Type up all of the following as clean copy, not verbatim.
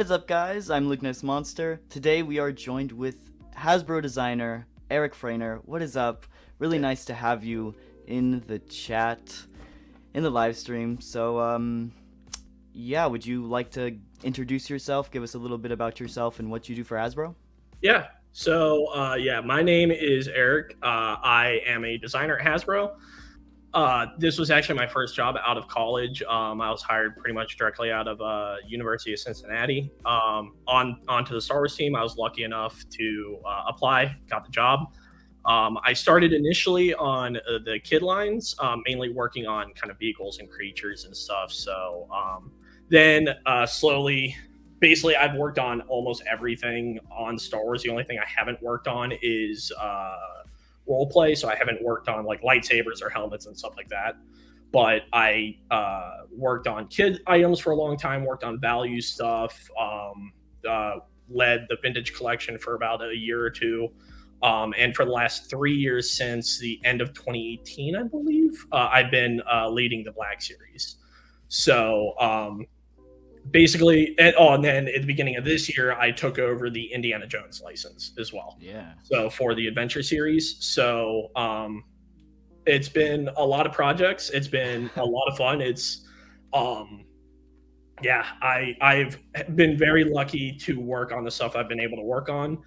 What is up, guys? I'm Luke Ness Monster. Today we are joined with Hasbro designer Eric Franer. What is up? Really nice to have you in the chat, in the live stream. So, would you like to introduce yourself? Give us a little bit about yourself and what you do for Hasbro? Yeah. My name is Eric. I am a designer at Hasbro. This was actually my first job out of college. I was hired pretty much directly out of University of Cincinnati. Onto the Star Wars team. I was lucky enough to apply, got the job. I started initially on the kid lines, mainly working on kind of vehicles and creatures and stuff. Then slowly, basically, I've worked on almost everything on Star Wars. The only thing I haven't worked on is role play. So I haven't worked on like lightsabers or helmets and stuff like that. But I worked on kid items for a long time, worked on value stuff, led the vintage collection for about a year or two. And for the last 3 years, since the end of 2018, I believe, I've been leading the Black Series. So basically, and then at the beginning of this year, I took over the Indiana Jones license as well. Yeah. So for the Adventure series. So it's been a lot of projects. It's been a lot of fun. I've been very lucky to work on the stuff I've been able to work on.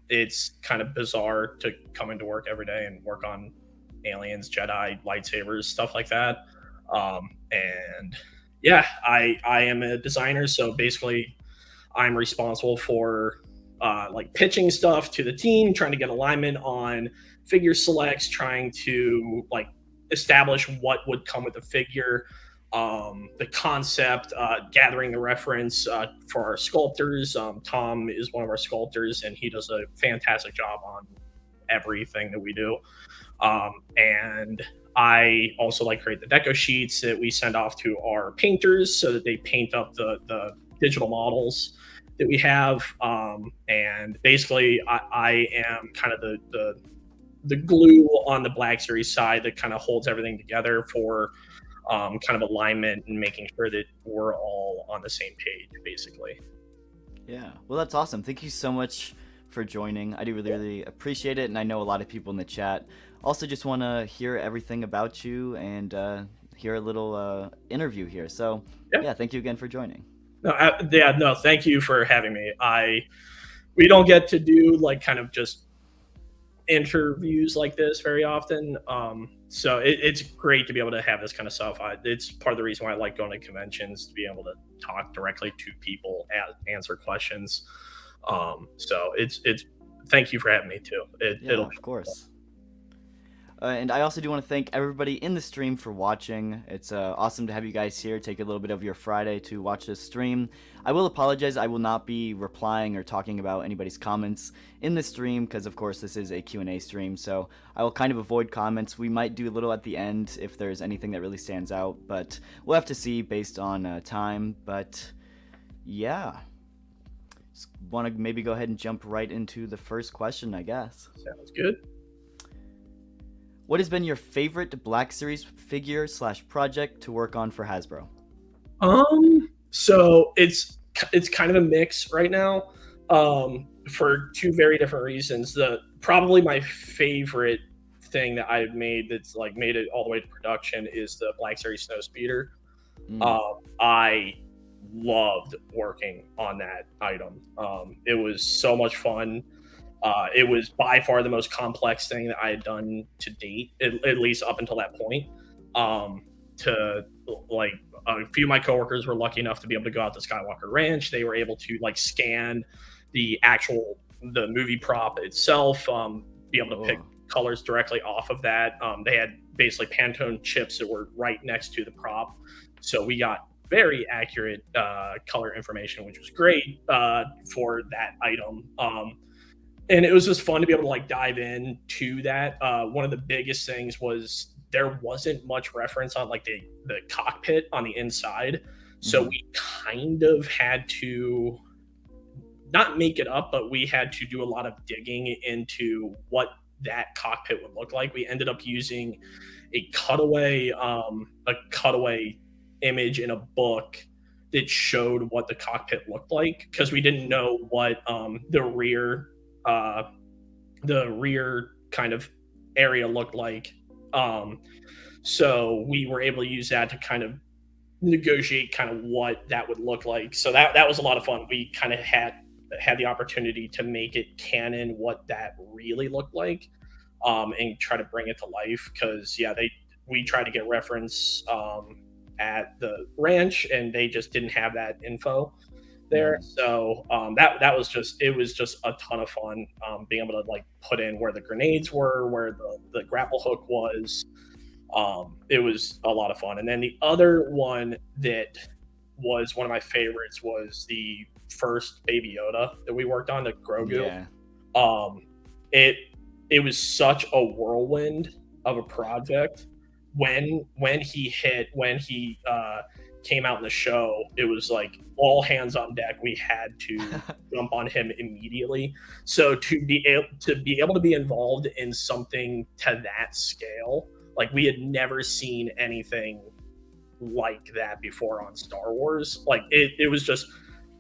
It's kind of bizarre to come into work every day and work on aliens, Jedi, lightsabers, stuff like that. I am a designer, so basically I'm responsible for like pitching stuff to the team, trying to get alignment on figure selects, trying to like establish what would come with the figure, the concept, gathering the reference for our sculptors. Tom is one of our sculptors, and he does a fantastic job on everything that we do. And I also like create the deco sheets that we send off to our painters so that they paint up the digital models that we have. And basically, I am kind of the glue on the Black Series side that kind of holds everything together for kind of alignment and making sure that we're all on the same page, basically. Yeah. Well, that's awesome. Thank you so much for joining. I do really appreciate it, and I know a lot of people in the chat also just want to hear everything about you and hear a little interview here. So, yeah, thank you again for joining. No, thank you for having me. We don't get to do like kind of just interviews like this very often. So it's great to be able to have this kind of stuff. It's part of the reason why I like going to conventions, to be able to talk directly to people, answer questions. So it's thank you for having me too. Of course. And I also do want to thank everybody in the stream for watching. It's awesome to have you guys here. Take a little bit of your Friday to watch this stream. I will apologize. I will not be replying or talking about anybody's comments in the stream because, of course, this is a Q&A stream. So I will kind of avoid comments. We might do a little at the end if there's anything that really stands out. But we'll have to see based on time. But, yeah. Just want to maybe go ahead and jump right into the first question, I guess. Sounds good. What has been your favorite Black Series figure / project to work on for Hasbro? So it's kind of a mix right now, for two very different reasons. Probably my favorite thing that I've made that's like made it all the way to production is the Black Series Snowspeeder. I loved working on that item. It was so much fun. It was by far the most complex thing that I had done to date, at least up until that point. To like a few of my coworkers were lucky enough to be able to go out to Skywalker Ranch. They were able to like scan the movie prop itself, be able to pick colors directly off of that. They had basically Pantone chips that were right next to the prop, so we got very accurate color information, which was great for that item. And it was just fun to be able to like dive in to that. One of the biggest things was there wasn't much reference on like the cockpit on the inside. So we kind of had to not make it up, but we had to do a lot of digging into what that cockpit would look like. We ended up using a cutaway image in a book that showed what the cockpit looked like, because we didn't know what uh, the rear kind of area looked like. So we were able to use that to kind of negotiate kind of what that would look like. So that was a lot of fun. We kind of had the opportunity to make it canon what that really looked like, and try to bring it to life. Because we tried to get reference at the ranch, and they just didn't have that info there. So that was just a ton of fun, being able to like put in where the grenades were, where the grapple hook was. It was a lot of fun. And then the other one that was one of my favorites was the first Baby Yoda that we worked on, the Grogu. Yeah. It it was such a whirlwind of a project. When he came out in the show, it was like all hands on deck. We had to jump on him immediately. So to be able to be involved in something to that scale, like we had never seen anything like that before on Star Wars. Like it was just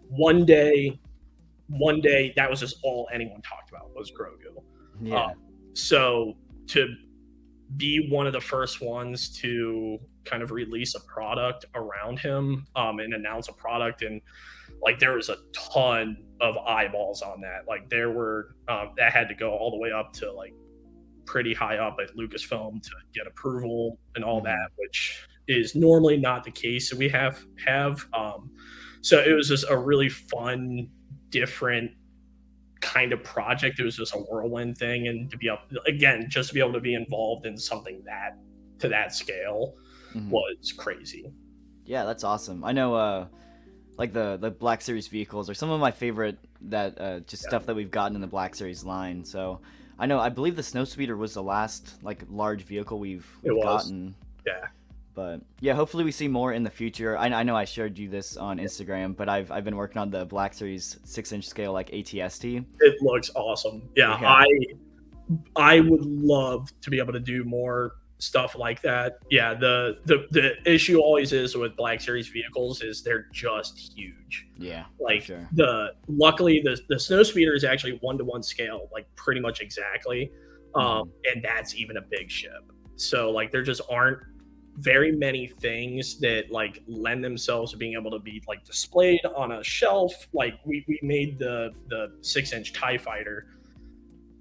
one day that was just all anyone talked about was Grogu. Yeah. So to be one of the first ones to kind of release a product around him, and announce a product, and like there was a ton of eyeballs on that. Like there were that had to go all the way up to like pretty high up at Lucasfilm to get approval and all that, which is normally not the case. So we have so it was just a really fun, different kind of project. It was just a whirlwind thing, and to be able to be involved in something that to that scale was crazy. Yeah, that's awesome. I know like the Black Series vehicles are some of my favorite stuff that we've gotten in the Black Series line. So I believe the Snowspeeder was the last like large vehicle we've gotten. Yeah. But yeah, hopefully we see more in the future. I know I showed you this on Instagram, but I've been working on the Black Series 6-inch scale like ATST. It looks awesome. Yeah. I would love to be able to do more stuff like that. Yeah, the issue always is with Black Series vehicles is they're just huge. Yeah, like sure. Luckily the Snowspeeder is actually 1-to-1 scale, like pretty much exactly, and that's even a big ship. So like there just aren't very many things that like lend themselves to being able to be like displayed on a shelf. Like we made the 6-inch TIE fighter,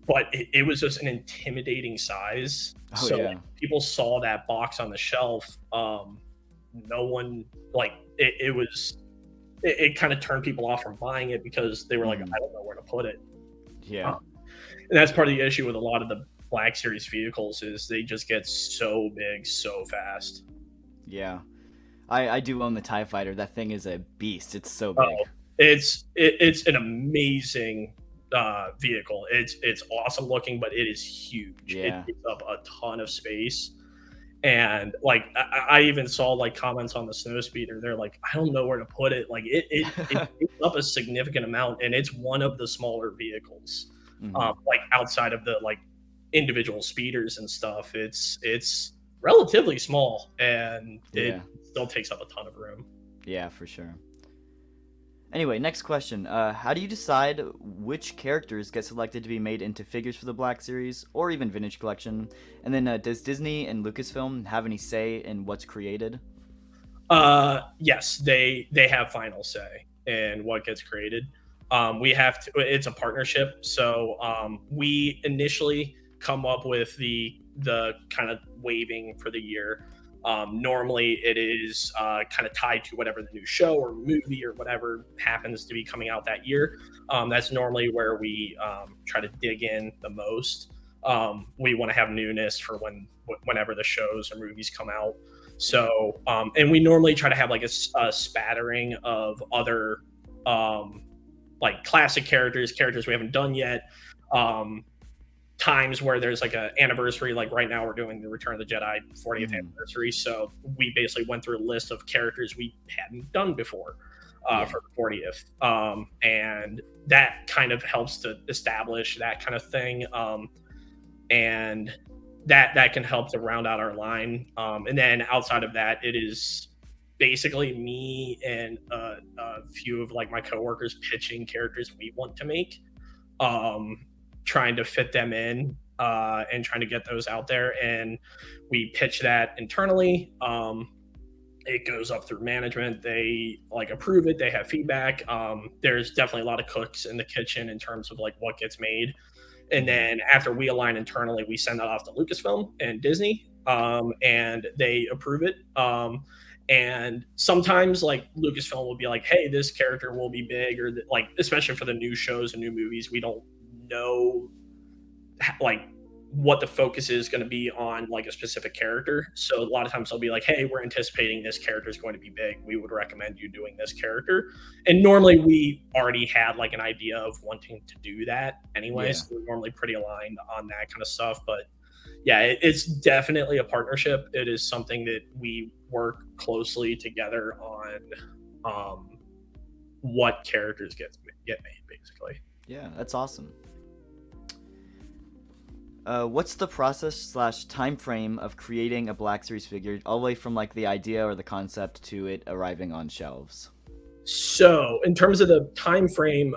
but it was just an intimidating size. Like, people saw that box on the shelf. No one like it kind of turned people off from buying it because they were like, I don't know where to put it. Yeah. And that's part of the issue with a lot of the Black Series vehicles is they just get so big so fast. Yeah. I do own the TIE fighter. That thing is a beast. It's so big. It's an amazing vehicle. It's awesome looking, but it is huge. Yeah. It takes up a ton of space. And like I even saw like comments on the Snowspeeder. They're like, I don't know where to put it. Like it takes up a significant amount, and it's one of the smaller vehicles. Like outside of the like individual speeders and stuff, it's relatively small, and it still takes up a ton of room. Yeah, for sure. Anyway, next question. How do you decide which characters get selected to be made into figures for the Black Series or even Vintage Collection? And then does Disney and Lucasfilm have any say in what's created? Yes, they have final say in what gets created. We have to. It's a partnership, so we initially come up with the kind of waiving for the year. Normally it is kind of tied to whatever the new show or movie or whatever happens to be coming out that year. That's normally where we try to dig in the most. We want to have newness for whenever the shows or movies come out. So and we normally try to have like a spattering of other like classic characters we haven't done yet. Times where there's like an anniversary, like right now we're doing the Return of the Jedi 40th anniversary, so we basically went through a list of characters we hadn't done before for the 40th, and that kind of helps to establish that kind of thing, and that can help to round out our line, and then outside of that, it is basically me and a few of like my coworkers pitching characters we want to make, trying to fit them in, and trying to get those out there. And we pitch that internally. It goes up through management. They like approve it. They have feedback. There's definitely a lot of cooks in the kitchen in terms of like what gets made. And then after we align internally, we send that off to Lucasfilm and Disney, and they approve it. And sometimes like Lucasfilm will be like, hey, this character will be big, or like, especially for the new shows and new movies, we don't know like what the focus is going to be on like a specific character. So a lot of times they'll be like, hey, we're anticipating this character is going to be big, we would recommend you doing this character. And normally we already had like an idea of wanting to do that anyway. Yeah. So we're normally pretty aligned on that kind of stuff. But yeah, it's definitely a partnership. It is something that we work closely together on, what characters get made, basically. Yeah, that's awesome. What's the process / time frame of creating a Black Series figure, all the way from like the idea or the concept to it arriving on shelves? So in terms of the time frame,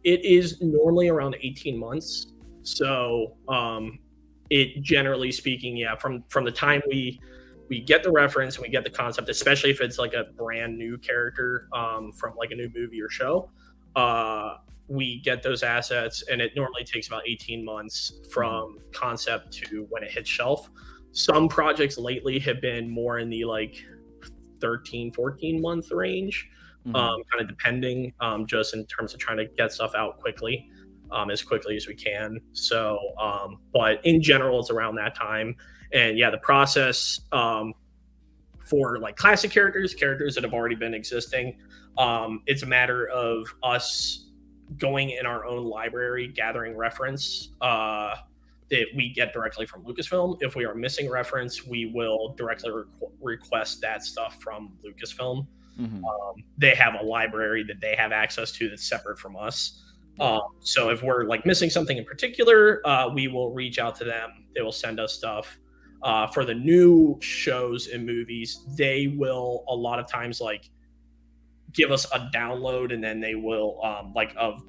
it is normally around 18 months. So it generally speaking, yeah, from the time we get the reference and we get the concept, especially if it's like a brand new character, from like a new movie or show, we get those assets, and it normally takes about 18 months from concept to when it hits shelf. Some projects lately have been more in the like 13-14 month range, kind of depending, just in terms of trying to get stuff out quickly, as quickly as we can. So but in general it's around that time. And yeah, the process, for like classic characters that have already been existing, it's a matter of us going in our own library, gathering reference, that we get directly from Lucasfilm. If we are missing reference, we will directly request that stuff from Lucasfilm. They have a library that they have access to that's separate from us. So if we're like missing something in particular, we will reach out to them. They will send us stuff. For the new shows and movies, they will a lot of times like give us a download, and then they will like of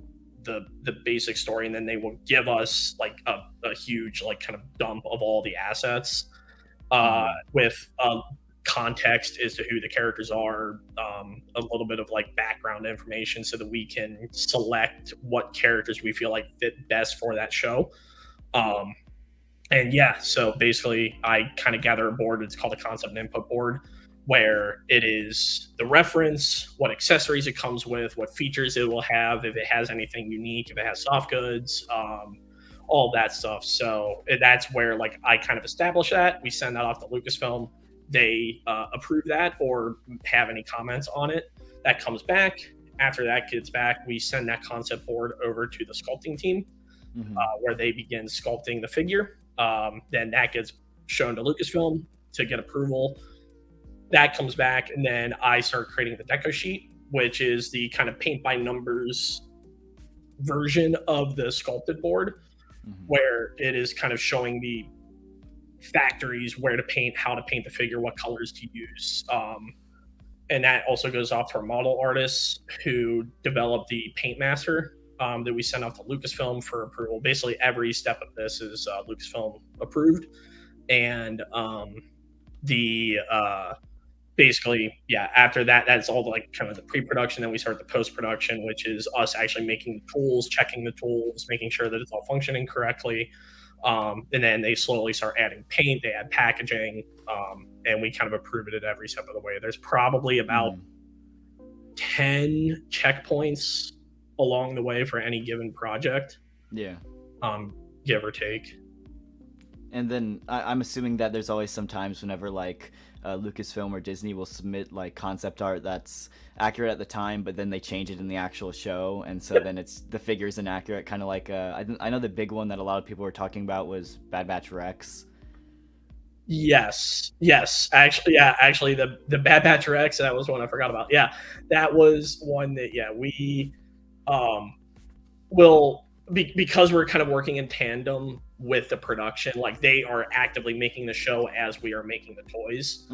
the basic story, and then they will give us like a huge like kind of dump of all the assets, with context as to who the characters are, a little bit of like background information, so that we can select what characters we feel like fit best for that show. And yeah, so basically I kind of gather a board. It's called a concept and input board, where it is the reference, what accessories it comes with, what features it will have, if it has anything unique, if it has soft goods, all that stuff. So that's where like I kind of establish that. We send that off to Lucasfilm. They approve that or have any comments on it. That comes back. After that gets back, we send that concept board over to the sculpting team, where they begin sculpting the figure. Then that gets shown to Lucasfilm to get approval. That comes back, and then I start creating the deco sheet, which is the kind of paint by numbers version of the sculpted board, where it is kind of showing the factories where to paint, how to paint the figure, what colors to use. And that also goes off to our model artists who develop the paint master, that we send off to Lucasfilm for approval. Basically, every step of this is Lucasfilm approved. And basically, yeah, after that, that's all like kind of the pre-production. Then we start the post-production, which is us actually making the tools, checking the tools, making sure that it's all functioning correctly. And then they slowly start adding paint, they add packaging, and we kind of approve it at every step of the way. There's probably about 10 checkpoints along the way for any given project. Yeah. Give or take. And then I'm assuming that there's always some times whenever like Lucasfilm or Disney will submit like concept art that's accurate at the time, but then they change it in the actual show, and so then it's the figure's inaccurate. Kind of like I know the big one that a lot of people were talking about was Bad Batch Rex. Yes, actually, the Bad Batch Rex, that was one I forgot about. Yeah, that was one that we will because we're kind of working in tandem with the production. Like they are actively making the show as we are making the toys.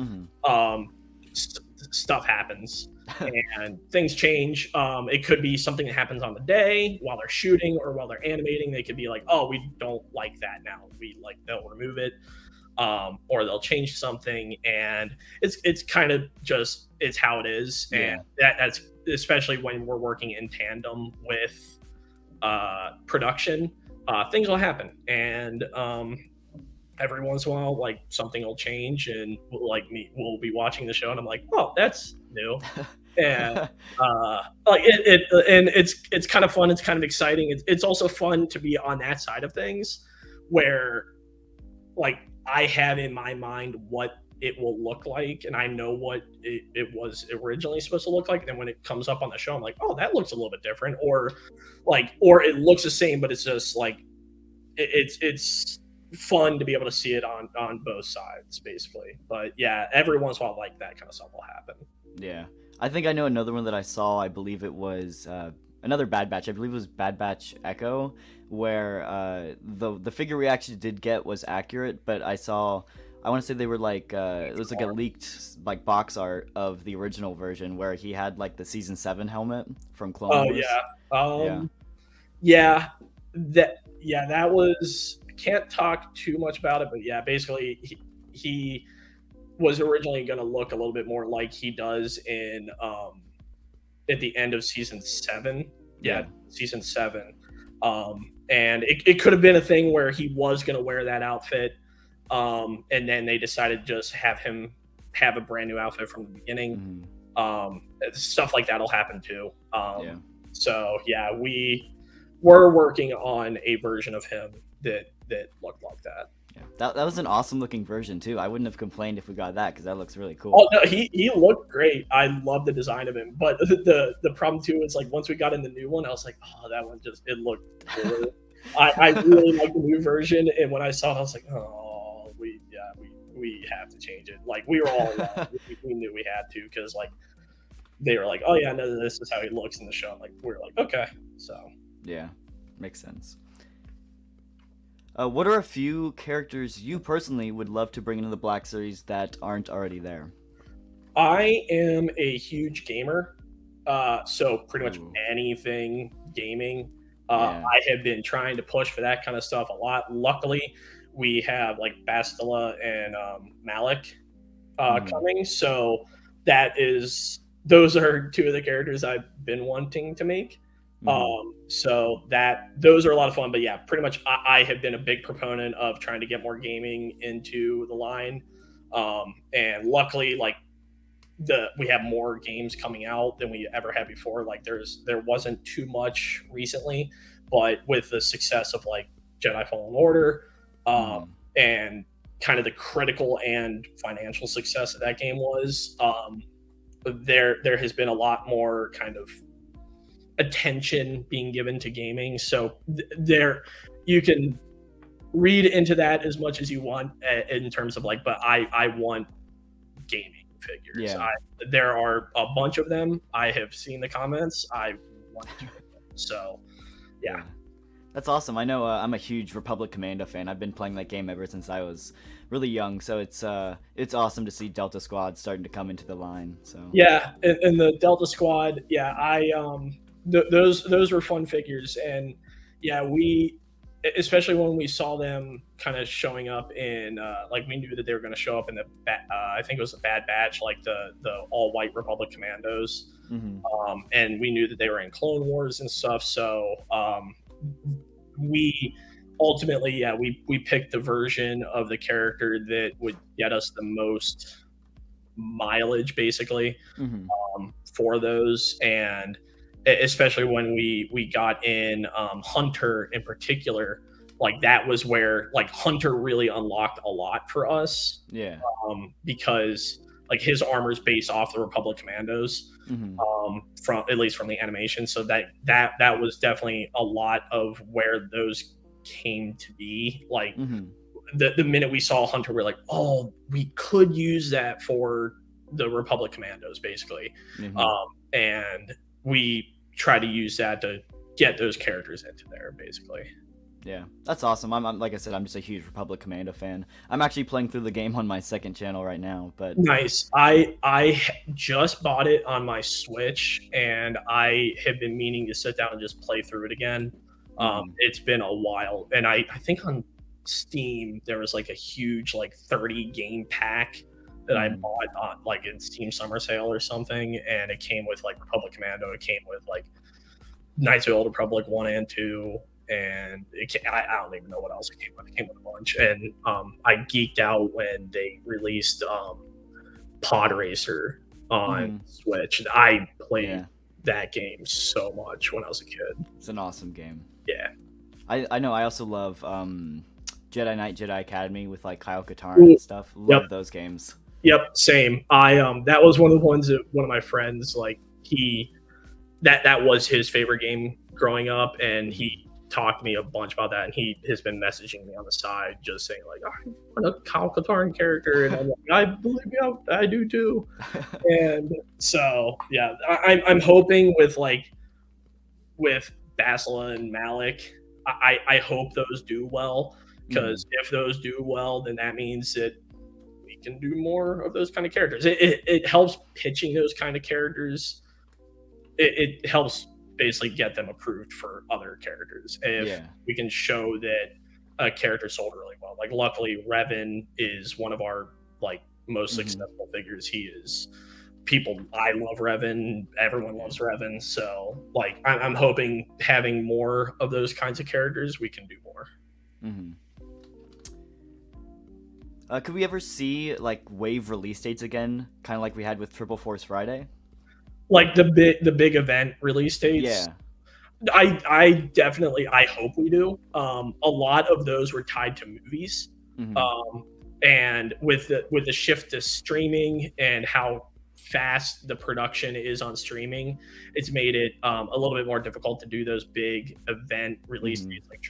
stuff happens and things change. It could be something that happens on the day while they're shooting or while they're animating. They could be like, oh, we don't like that now. They'll remove it, or they'll change something, and it's kind of just it's how it is, and that's especially when we're working in tandem with production. Things will happen, and every once in a while, like something will change, and we'll be watching the show, and I'm like, oh, that's new, and like and it's kind of fun. It's kind of exciting. It's also fun to be on that side of things, where like I have in my mind what it will look like, and I know what it was originally supposed to look like. And then when it comes up on the show, I'm like, oh, that looks a little bit different, or it looks the same, but it's just like it's fun to be able to see it on both sides, basically. But yeah, every once in a while, like that kind of stuff will happen. Yeah, I think I know another one that I saw. I believe it was another Bad Batch. I believe it was Bad Batch Echo, where the figure we actually did get was accurate, but I want to say they were like it was like a leaked like box art of the original version where he had like the season 7 helmet from Clone Wars. That was, can't talk too much about it, but yeah, basically he was originally going to look a little bit more like he does in at the end of season 7. Season 7. And it could have been a thing where he was going to wear that outfit, and then they decided to just have him have a brand new outfit from the beginning. Stuff like that'll happen too. So yeah, we were working on a version of him that looked like that. That was an awesome looking version too. I wouldn't have complained if we got that, because that looks really cool. Oh no, he looked great. I love the design of him, but the problem too is like once we got in the new one, I was like, oh, that one just, it looked cool. I really like the new version, and when I saw it, I was like, oh, we have to change it. Like we were all we knew we had to, because like they were like, oh yeah, no, this is how he looks in the show. Like we were like, okay, so yeah, makes sense. What are a few characters you personally would love to bring into the Black Series that aren't already there? I am a huge gamer, so pretty much anything gaming. I have been trying to push for that kind of stuff a lot. Luckily, we have like Bastila and Malik coming, so those are two of the characters I've been wanting to make. So those are a lot of fun, but yeah, pretty much I have been a big proponent of trying to get more gaming into the line. And luckily, like we have more games coming out than we ever had before. Like there wasn't too much recently, but with the success of like Jedi Fallen Order, and kind of the critical and financial success that game was, there has been a lot more kind of attention being given to gaming. So there you can read into that as much as you want in terms of like, but I want gaming figures. There are a bunch of them. I have seen the comments. I want to. So yeah. That's awesome. I know I'm a huge Republic Commando fan. I've been playing that game ever since I was really young, so it's awesome to see Delta Squad starting to come into the line. So yeah, and the Delta Squad, those were fun figures, and yeah, we, especially when we saw them kind of showing up in like we knew that they were going to show up in the I think it was the Bad Batch, like the all white Republic Commandos, and we knew that they were in Clone Wars and stuff. So we ultimately, we picked the version of the character that would get us the most mileage, basically, for those. And especially when we got in Hunter in particular, like that was where like Hunter really unlocked a lot for us. Because like his armor is based off the Republic Commandos, from at least from the animation. So that was definitely a lot of where those came to be. Like the minute we saw Hunter, we're like, oh, we could use that for the Republic Commandos, basically. And we try to use that to get those characters into there, basically. Yeah, that's awesome. I'm like I said, I'm just a huge Republic Commando fan. I'm actually playing through the game on my second channel right now, but Nice. I just bought it on my Switch, and I have been meaning to sit down and just play through it again. mhm, It's been a while, and I think on Steam there was like a huge like 30 game pack that I mhm, bought on like in Steam Summer Sale or something, and it came with like Republic Commando. It came with like Knights of the Old Republic 1 and 2, and I don't even know what else it came with. It came with a bunch, and I geeked out when they released Pod Racer on mhm, Switch. I played yeah, that game so much when I was a kid. it's an awesome game. Yeah. I know. I also love Jedi Knight, Jedi Academy with like Kyle Katarn Ooh, and stuff. yep. Love those games. Yep. Same. I that was one of the ones that one of my friends like that was his favorite game growing up, and Mhm. he talked to me a bunch about that, and he has been messaging me on the side just saying like, I want a Kyle Katarn character, and I'm like, I believe you, I do too. And so yeah, I'm hoping with like with Basila and Malik, I hope those do well, Mhm. because if those do well, then that means that we can do more of those kind of characters. It helps pitching those kind of characters. It helps basically get them approved for other characters if Yeah. we can show that a character sold really well. Like luckily, Revan is one of our like most Mhm. successful figures. He is people. I love Revan. Everyone Yeah. loves Revan. So like I'm hoping having more of those kinds of characters, we can do more. Mhm. Could we ever see like wave release dates again, kind of like we had with Triple Force Friday? Like the big event release dates. Yeah. I definitely I hope we do. A lot of those were tied to movies, Mhm. um, and with the shift to streaming and how fast the production is on streaming, it's made it a little bit more difficult to do those big event release Mhm. dates like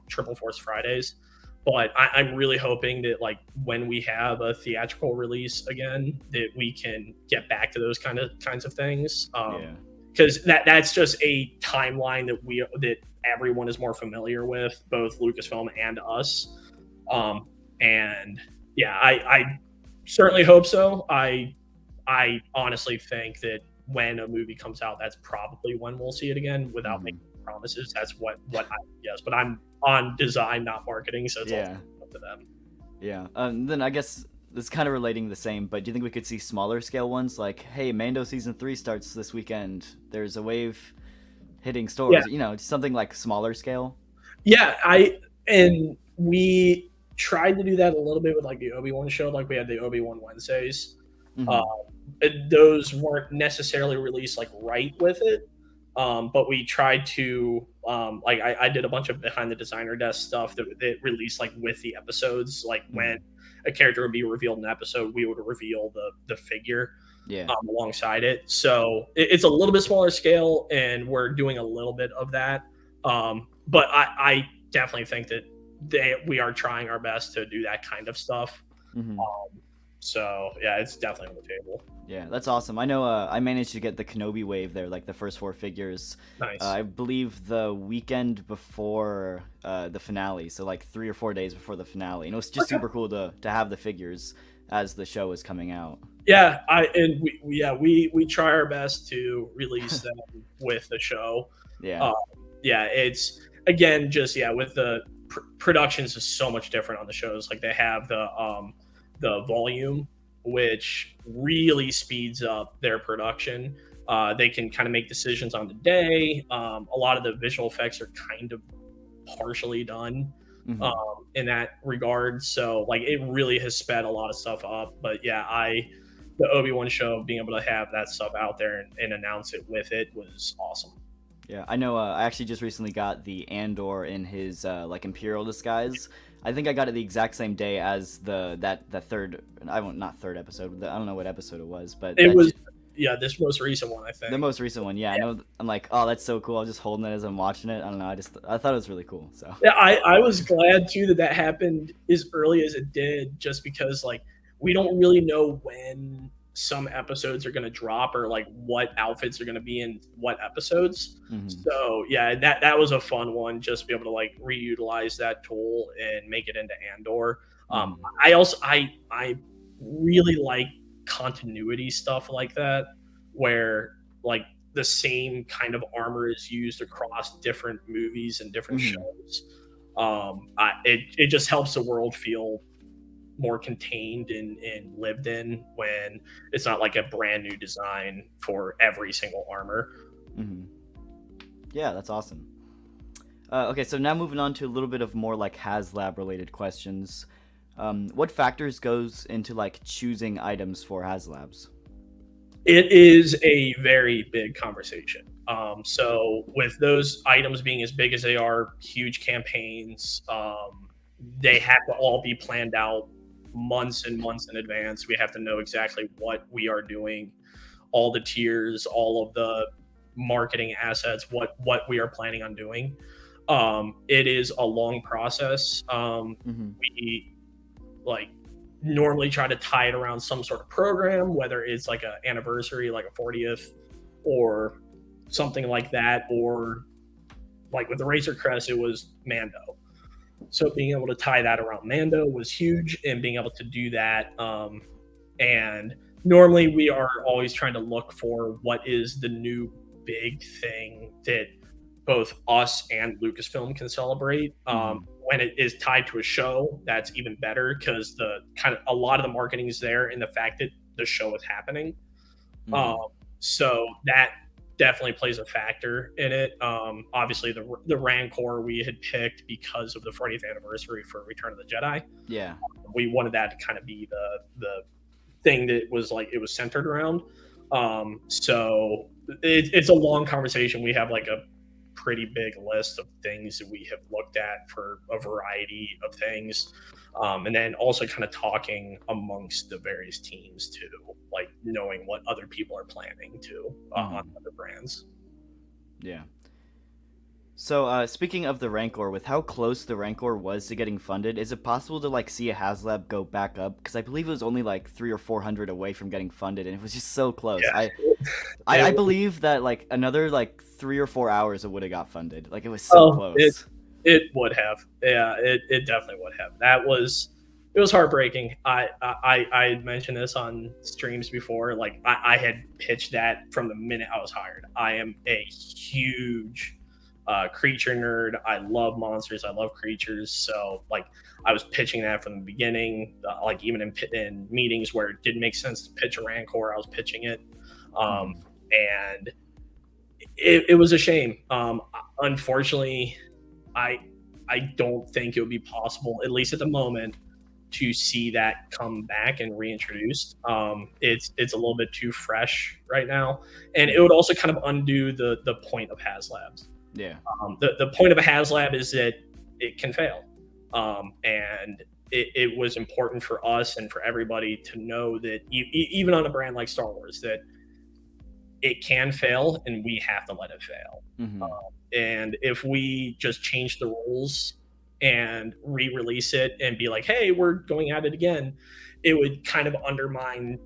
Triple Force Fridays. But I'm really hoping that like when we have a theatrical release again, that we can get back to those kinds of things. Yeah. Because that's just a timeline that everyone is more familiar with, both Lucasfilm and us. And yeah, I certainly hope so. I honestly think that when a movie comes out, that's probably when we'll see it again. Without making Mhm. promises, that's what I guess. But I'm on design, not marketing, so it's all Yeah. up to them. Yeah. Then I guess this is kind of relating the same, but do you think we could see smaller scale ones like, hey, Mando season 3 starts this weekend. There's a wave hitting Yeah, stores. Just something like smaller scale. yeah. And we tried to do that a little bit with like the Obi-Wan show. Like we had the Obi-Wan Wednesdays. Um, Mhm. those weren't necessarily released like right with it, but we tried to like I did a bunch of behind the designer desk stuff that released like with the episodes. Like when Mhm. a character would be revealed in an episode, we would reveal the figure Yeah. alongside it. So it's a little bit smaller scale, and we're doing a little bit of that. But I definitely think that we are trying our best to do that kind of stuff. Mhm. Um, so yeah, it's definitely on the table. Yeah, that's awesome. I know I managed to get the Kenobi wave there, like the first 4 figures. Nice. I believe the weekend before the finale, so like 3 or 4 days before the finale. It's just Okay. super cool to have the figures as the show is coming out. Yeah, we try our best to release them with the show. Yeah. Um, yeah, it's again just yeah with the productions is so much different on the shows. Like they have the volume, which really speeds up their production. They can kind of make decisions on the day. A lot of the visual effects are kind of partially done Hmm. in that regard. So like it really has sped a lot of stuff up. But yeah, the Obi-Wan show, being able to have that stuff out there and announce it with it was awesome. Yeah, I know. I actually just recently got the Andor in his like Imperial disguise. I think I got it the exact same day as that third. I won't not third episode. I don't know what episode it was, but It was yeah, this most recent one, I the think. most recent one. Yeah, I know. I'm like, oh, that's so cool. I was just holding it as I'm watching it. I don't know. I thought it was really cool. So. Yeah, I was glad too that happened as early as it did, just because like we don't really know when some episodes are going to drop, or like what outfits are going to be in what episodes. Hmm. So yeah, that was a fun one, just to be able to like reutilize that tool and make it into Andor. Hmm. I really like continuity stuff like that, where like the same kind of armor is used across different movies and different Hmm. shows. It just helps the world feel more contained and lived in, when it's not like a brand new design for every single armor. Hmm. Yeah, that's awesome. Okay, so now moving on to a little bit of more like Hazlab related questions. What factors goes into like choosing items for Hazlabs? It is a very big conversation. So with those items being as big as they are, huge campaigns, they have to all be planned out months and months in advance. We have to know exactly what we are doing, all the tiers, all of the marketing assets, what we are planning on doing. It is a long process. Hmm. We like normally try to tie it around some sort of program, whether it's like an anniversary, like a 40th, or something like that, or like with the Razor Crest, it was Mando. So being able to tie that around Mando was huge, and being able to do that. And normally we are always trying to look for what is the new big thing that both us and Lucasfilm can celebrate. Hmm. When it is tied to a show, that's even better, because the kind of a lot of the marketing is there in the fact that the show is happening. Um, Hmm. so that definitely plays a factor in it. Obviously, the Rancor we had picked because of the 40th anniversary for Return of the Jedi. Yeah. We wanted that to kind of be the thing that was like it was centered around. So it's a long conversation. We have like a pretty big list of things that we have looked at for a variety of things. And then also kind of talking amongst the various teams too, like knowing what other people are planning to on Hmm. other brands. Yeah. So, speaking of the Rancor, with how close the Rancor was to getting funded, is it possible to like see a Haslab go back up? Because I believe it was only like 300 or 400 away from getting funded, and it was just so close. I, I, Yeah, I it, believe that like another like 3 or 4 hours it would have got funded. Like it was so oh, it close. it would have. Yeah, it definitely would have. That was it was heartbreaking. I mentioned this on streams before. Like I had pitched that from the minute I was hired. I am a huge creature nerd. I love monsters. I love creatures. So like I was pitching that from the beginning. Like even in meetings where it didn't make sense to pitch a Rancor, I was pitching it. Um, Hmm. and it was a shame. Unfortunately, I I don't think it would be possible, at least at the moment, to see that come back and reintroduced. It's a little bit too fresh right now, and it would Hmm. also kind of undo the point of Haslabs. Yeah. The point of a Haslab is that it can fail, and it was important for us and for everybody to know that even on a brand like Star Wars, that it can fail and we have to let it fail. Hmm. And if we just change the rules and re-release it and be like, "Hey, we're going at it again," it would kind of undermine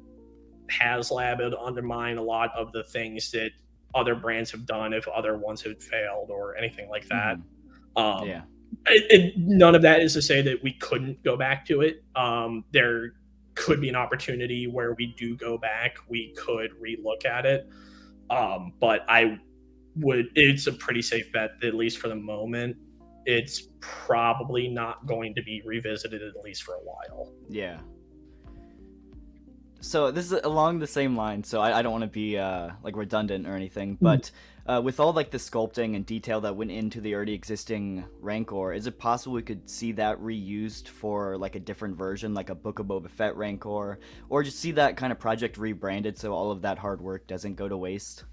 HasLab. It would undermine a lot of the things that other brands have done if other ones have failed or anything like that. Hmm. Um, Yeah. None of that is to say that we couldn't go back to it. There could be an opportunity where we do go back. We could relook at it. But I would, it's a pretty safe bet that, at least for the moment, it's probably not going to be revisited, at least for a while. Yeah. So this is along the same line. So I don't want to be like redundant or anything, but with all like the sculpting and detail that went into the already existing Rancor, is it possible we could see that reused for like a different version, like a Book of Boba Fett Rancor, or just see that kind of project rebranded so all of that hard work doesn't go to waste?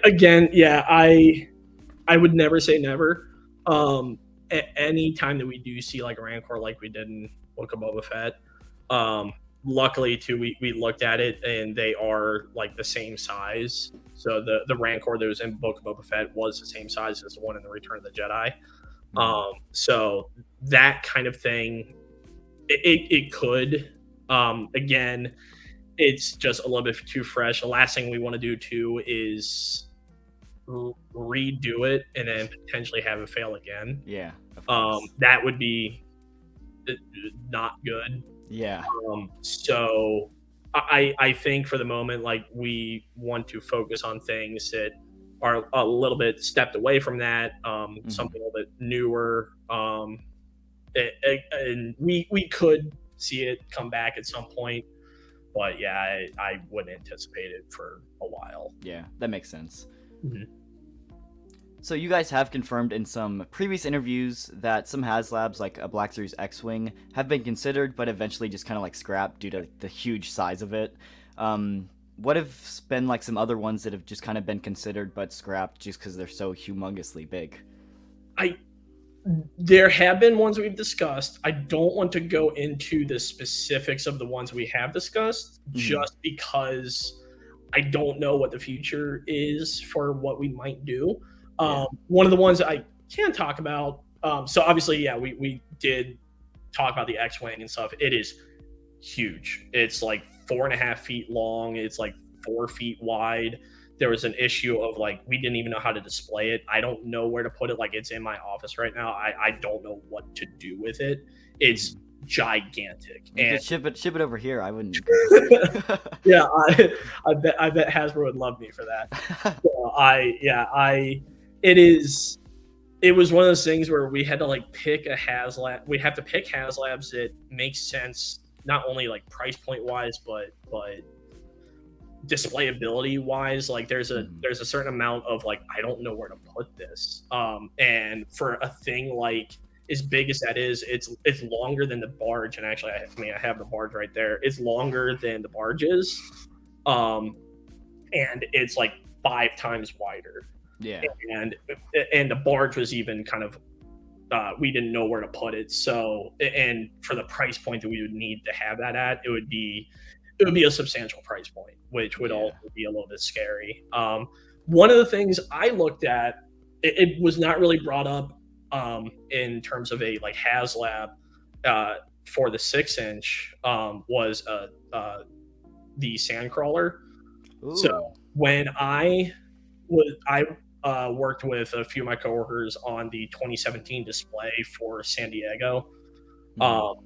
Again, yeah, I would never say never. Any time that we do see like a Rancor, like we did in Book of Boba Fett, um, luckily too, we looked at it and they are like the same size. So the Rancor that was in Book of Boba Fett was the same size as the one in the Return of the Jedi. Hmm. So that kind of thing, it could. Again, it's just a little bit too fresh. The last thing we want to do too is redo it and then potentially have it fail again. Yeah, of course. That would be not good. Yeah. So I think for the moment, like, we want to focus on things that are a little bit stepped away from that, something a little bit newer. And we could see it come back at some point, but yeah, I wouldn't anticipate it for a while. Yeah, that makes sense. Mhm. So you guys have confirmed in some previous interviews that some Hazlabs, like a Black Series X-Wing, have been considered, but eventually just kind of like scrapped due to the huge size of it. What have been like some other ones that have just kind of been considered but scrapped just because they're so humongously big? There have been ones we've discussed. I don't want to go into the specifics of the ones we have discussed, just because I don't know what the future is for what we might do. One of the ones I can talk about, so obviously, yeah, we did talk about the X-Wing and stuff. It is huge. It's like 4.5 feet long. It's like 4 feet wide. There was an issue of, like, we didn't even know how to display it. I don't know where to put it. Like, it's in my office right now. I don't know what to do with it. It's gigantic. You could ship it over here. I wouldn't. Yeah, I bet Hasbro would love me for that. So it was one of those things where we had to like pick a Hazlab. We have to pick Hazlabs that make sense, not only like price point wise, but displayability wise. Like, there's a certain amount of, like, I don't know where to put this. And for a thing like as big as that is, it's longer than the barge. And actually, I have the barge right there. It's longer than the barge is, and it's like 5 times wider. Yeah. And the barge was even kind of, we didn't know where to put it. So, and for the price point that we would need to have that at, it would be a substantial price point, which would also be a little bit scary. One of the things I looked at, it was not really brought up in terms of a like Hazlab for the 6-inch, was the Sandcrawler. Ooh. So when I worked with a few of my coworkers on the 2017 display for San Diego,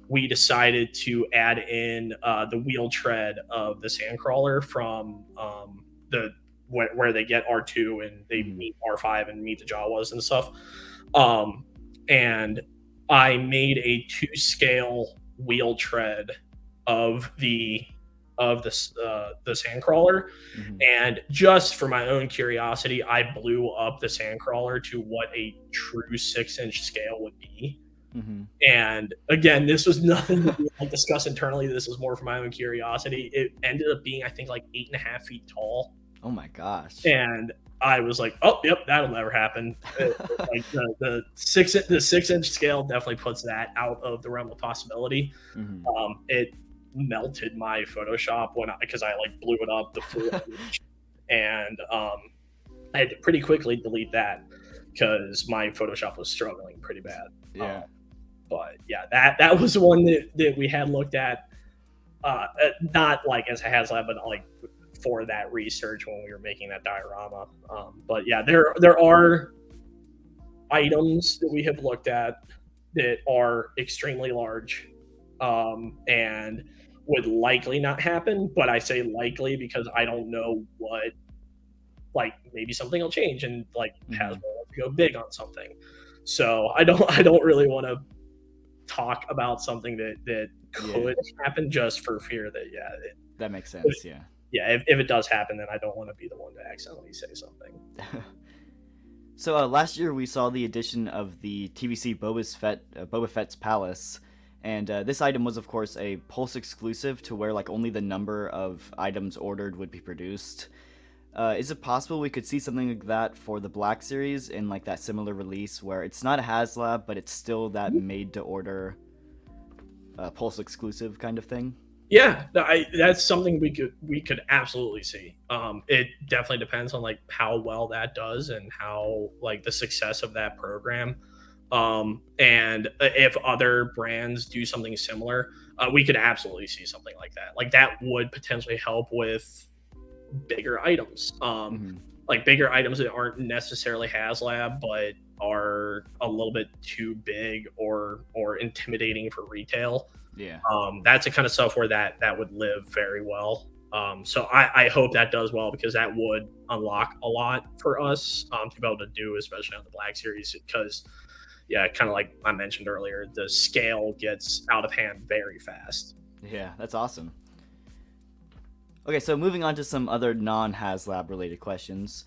we decided to add in the wheel tread of the Sandcrawler from where they get R2 and they meet R5 and meet the Jawas and stuff. And I made a 2-scale wheel tread of the Sandcrawler, and just for my own curiosity, I blew up the Sandcrawler to what a true 6-inch scale would be. And again, this was nothing that we like discuss internally. This was more for my own curiosity. It ended up being, I think, like 8.5 feet tall. Oh my gosh! And I was like, "Oh, yep, that'll never happen." Like the 6-inch scale definitely puts that out of the realm of possibility. It melted my Photoshop because I like blew it up the full image, and I had to pretty quickly delete that because my Photoshop was struggling pretty bad. Yeah. But yeah, that was one that we had looked at, not like as a Hazlab, but like for that research when we were making that diorama. But yeah, there are items that we have looked at that are extremely large, and would likely not happen. But I say likely because I don't know what, like, maybe something will change and like Hasbro wants to go big on something. So I don't really want to talk about something that could happen just for fear that that makes sense. If it does happen, then I don't want to be the one to accidentally say something. So last year we saw the addition of the TVC Boba Fett's Palace, and this item was of course a Pulse exclusive to where like only the number of items ordered would be produced. Is it possible we could see something like that for the Black Series in like that similar release where it's not a Hazlab, but it's still that made-to-order Pulse exclusive kind of thing? Yeah, that's something we could absolutely see. It definitely depends on like how well that does and how like the success of that program. And if other brands do something similar, we could absolutely see something like that. Like that would potentially help with bigger items. Hmm. Like bigger items that aren't necessarily Hazlab, but are a little bit too big or intimidating for retail. Yeah. That's the kind of stuff where that would live very well. So I hope that does well, because that would unlock a lot for us to be able to do, especially on the Black Series, because yeah, kind of like I mentioned earlier, the scale gets out of hand very fast. Yeah, that's awesome. Okay, so moving on to some other non-HasLab related questions.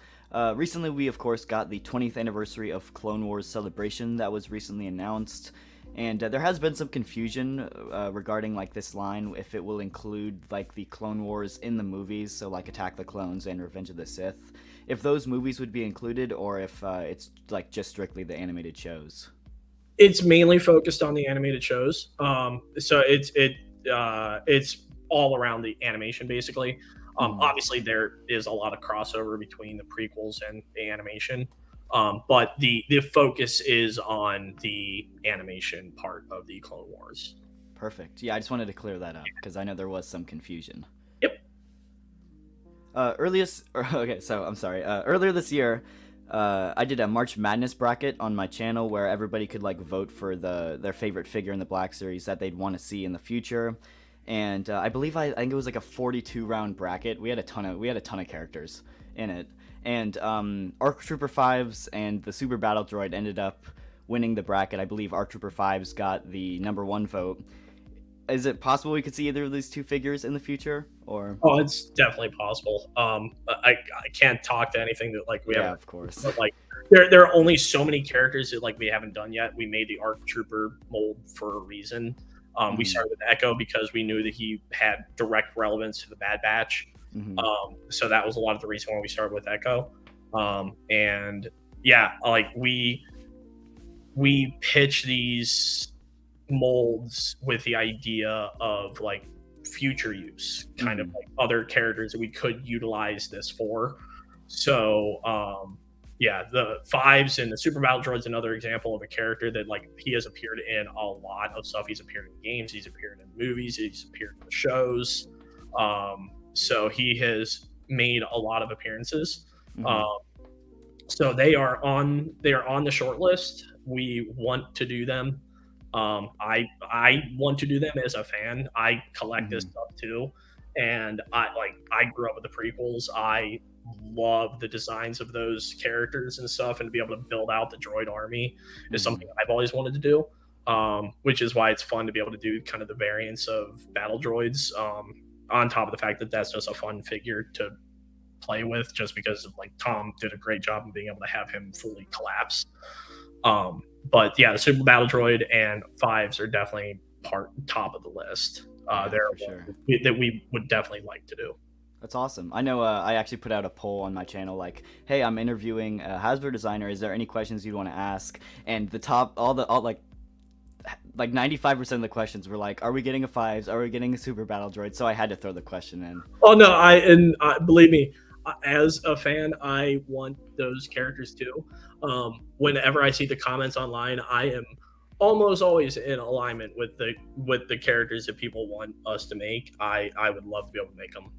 Recently, we of course got the 20th anniversary of Clone Wars Celebration that was recently announced, and there has been some confusion regarding like this line, if it will include like the Clone Wars in the movies, so like Attack the Clones and Revenge of the Sith, if those movies would be included, or if it's like just strictly the animated shows. It's mainly focused on the animated shows. So it's all around the animation basically. Mhm. Obviously, there is a lot of crossover between the prequels and the animation, but the focus is on the animation part of the Clone Wars. Perfect. Yeah, I just wanted to clear that up because I know there was some confusion. Yep. Okay, so I'm sorry. Earlier this year, I did a March Madness bracket on my channel where everybody could like vote for their favorite figure in the Black Series that they'd want to see in the future, and I believe I think it was like a 42 round bracket. We had a ton of characters in it, and Arc Trooper Fives and the Super Battle Droid ended up winning the bracket. I believe Arc Trooper Fives got the #1 vote. Is it possible we could see either of these two figures in the future, or? Oh, it's definitely possible. I can't talk to anything that like we Yeah, haven't, of course. but like there are only so many characters that like we haven't done yet. We made the ARC Trooper mold for a reason. We Mhm. started with Echo because we knew that he had direct relevance to the Bad Batch. Mhm. So that was a lot of the reason why we started with Echo. And yeah, like we pitch these molds with the idea of like future use, kind of Mhm. like other characters that we could utilize this for. So yeah, the Fives and the Super Battle Droid's another example of a character that like he has appeared in a lot of stuff. He's appeared in games, he's appeared in movies, he's appeared in shows. So he has made a lot of appearances. Mhm. Um, so they are on the short list. We want to do them. I want to do them as a fan. I collect this Mhm. stuff too, and I grew up with the prequels. I love the designs of those characters and stuff, and to be able to build out the droid army is Mhm. something I've always wanted to do. Which is why it's fun to be able to do kind of the variants of battle droids. On top of the fact that that's just a fun figure to play with, just because like Tom did a great job of being able to have him fully collapse. But yeah, the Super Battle Droid and Fives are definitely part top of the list. Yeah, They're for sure. that we would definitely like to do. That's awesome. I know I actually put out a poll on my channel like, "Hey, I'm interviewing a Hasbro designer. Is there any questions you'd want to ask?" And the top all like 95% of the questions were like, "Are we getting a Fives? Are we getting a Super Battle Droid?" So I had to throw the question in. Oh no, believe me, as a fan, I want those characters too. Whenever I see the comments online, I am almost always in alignment with the characters that people want us to make. I would love to be able to make them.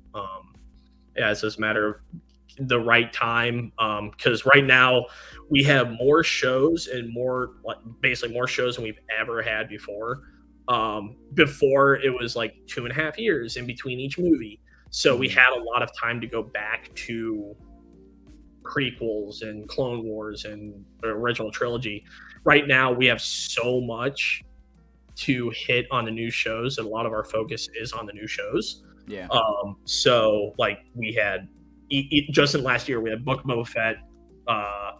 Yeah, it's just a matter of the right time. Because right now we have more shows and more like basically more shows than we've ever had before. Before it was like 2.5 years in between each movie, so we Mhm. had a lot of time to go back to prequels and Clone Wars and the original trilogy. Right now we have so much to hit on the new shows, and a lot of our focus is on the new shows. Yeah. So like we had just in last year we had Book of Boba Fett, uh,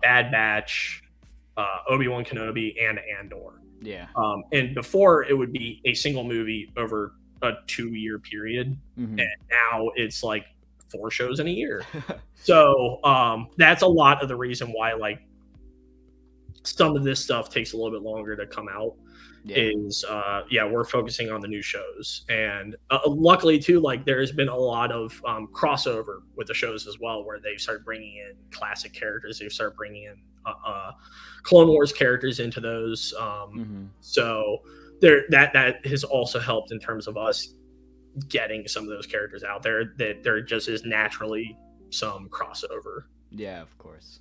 Bad Batch, Obi-Wan Kenobi, and Andor. Yeah. And before it would be a single movie over a 2 year period, and Mhm. now it's like 4 shows in a year. So that's a lot of the reason why like some of this stuff takes a little bit longer to come out. Yeah. Is yeah, we're focusing on the new shows, and luckily too, like there's been a lot of crossover with the shows as well, where they start bringing in classic characters. They start bringing in Clone Wars characters into those. Mhm. So that has also helped in terms of us getting some of those characters out there, that there just is naturally some crossover. Yeah, of course.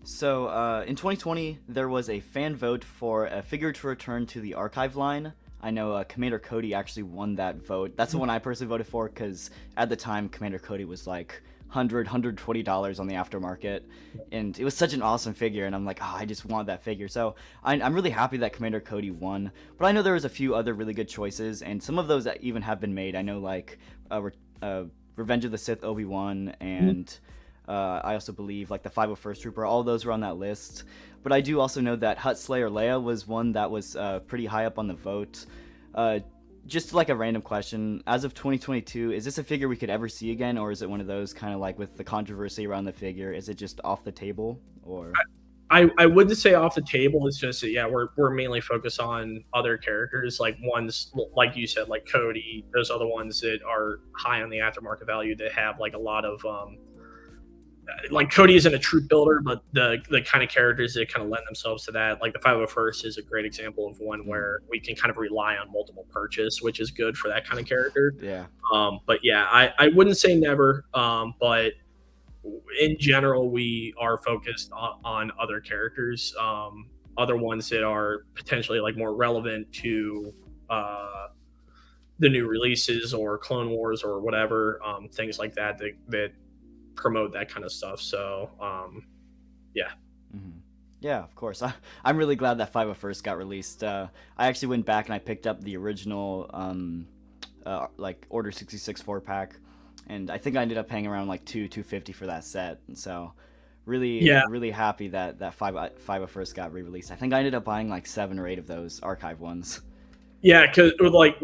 So, in 2020, there was a fan vote for a figure to return to the archive line. I know Commander Cody actually won that vote. That's the one I personally voted for, because at the time, Commander Cody was like $120 on the aftermarket, and it was such an awesome figure, and I'm like, oh, I just want that figure. So I'm really happy that Commander Cody won, but I know there was a few other really good choices, and some of those that even have been made. I know, like, Revenge of the Sith Obi-Wan, and I also believe like the 501st Trooper, all those were on that list. But I do also know that Hutt Slayer Leia was one that was pretty high up on the vote. Just like a random question, as of 2022, is this a figure we could ever see again, or is it one of those kind of like with the controversy around the figure, is it just off the table? Or I wouldn't say off the table. It's just that, yeah, we're mainly focused on other characters, like ones like you said, like Cody. Those other ones that are high on the aftermarket value, that have like a lot of like Cody isn't a troop builder, but the kind of characters that kind of lend themselves to that, like the 501st is a great example of one where we can kind of rely on multiple purchase, which is good for that kind of character. Yeah. But yeah, I wouldn't say never, but in general, we are focused on other characters, other ones that are potentially like more relevant to the new releases or Clone Wars or whatever, things like that promote that kind of stuff. So yeah. Mm-hmm. Yeah, of course. I'm really glad that 501st got released. I actually went back and I picked up the original like Order 66 4-pack, and I think I ended up paying around like $250 for that set. And so really happy that 501st got re-released. I think I ended up buying like 7 or 8 of those archive ones. Yeah, because like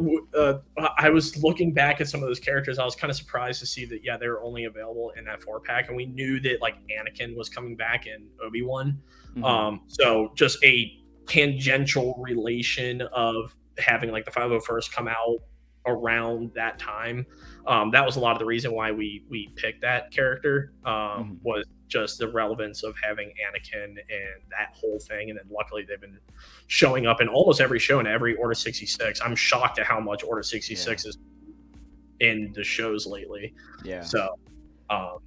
I was looking back at some of those characters, I was kind of surprised to see that they were only available in that 4-pack, and we knew that like Anakin was coming back in Obi-Wan. Mm-hmm. So just a tangential relation of having like the 501st come out around that time. That was a lot of the reason why we picked that character, was just the relevance of having Anakin and that whole thing. And then luckily they've been showing up in almost every show in every Order 66. I'm shocked at how much Order 66 is in the shows lately. Yeah. So I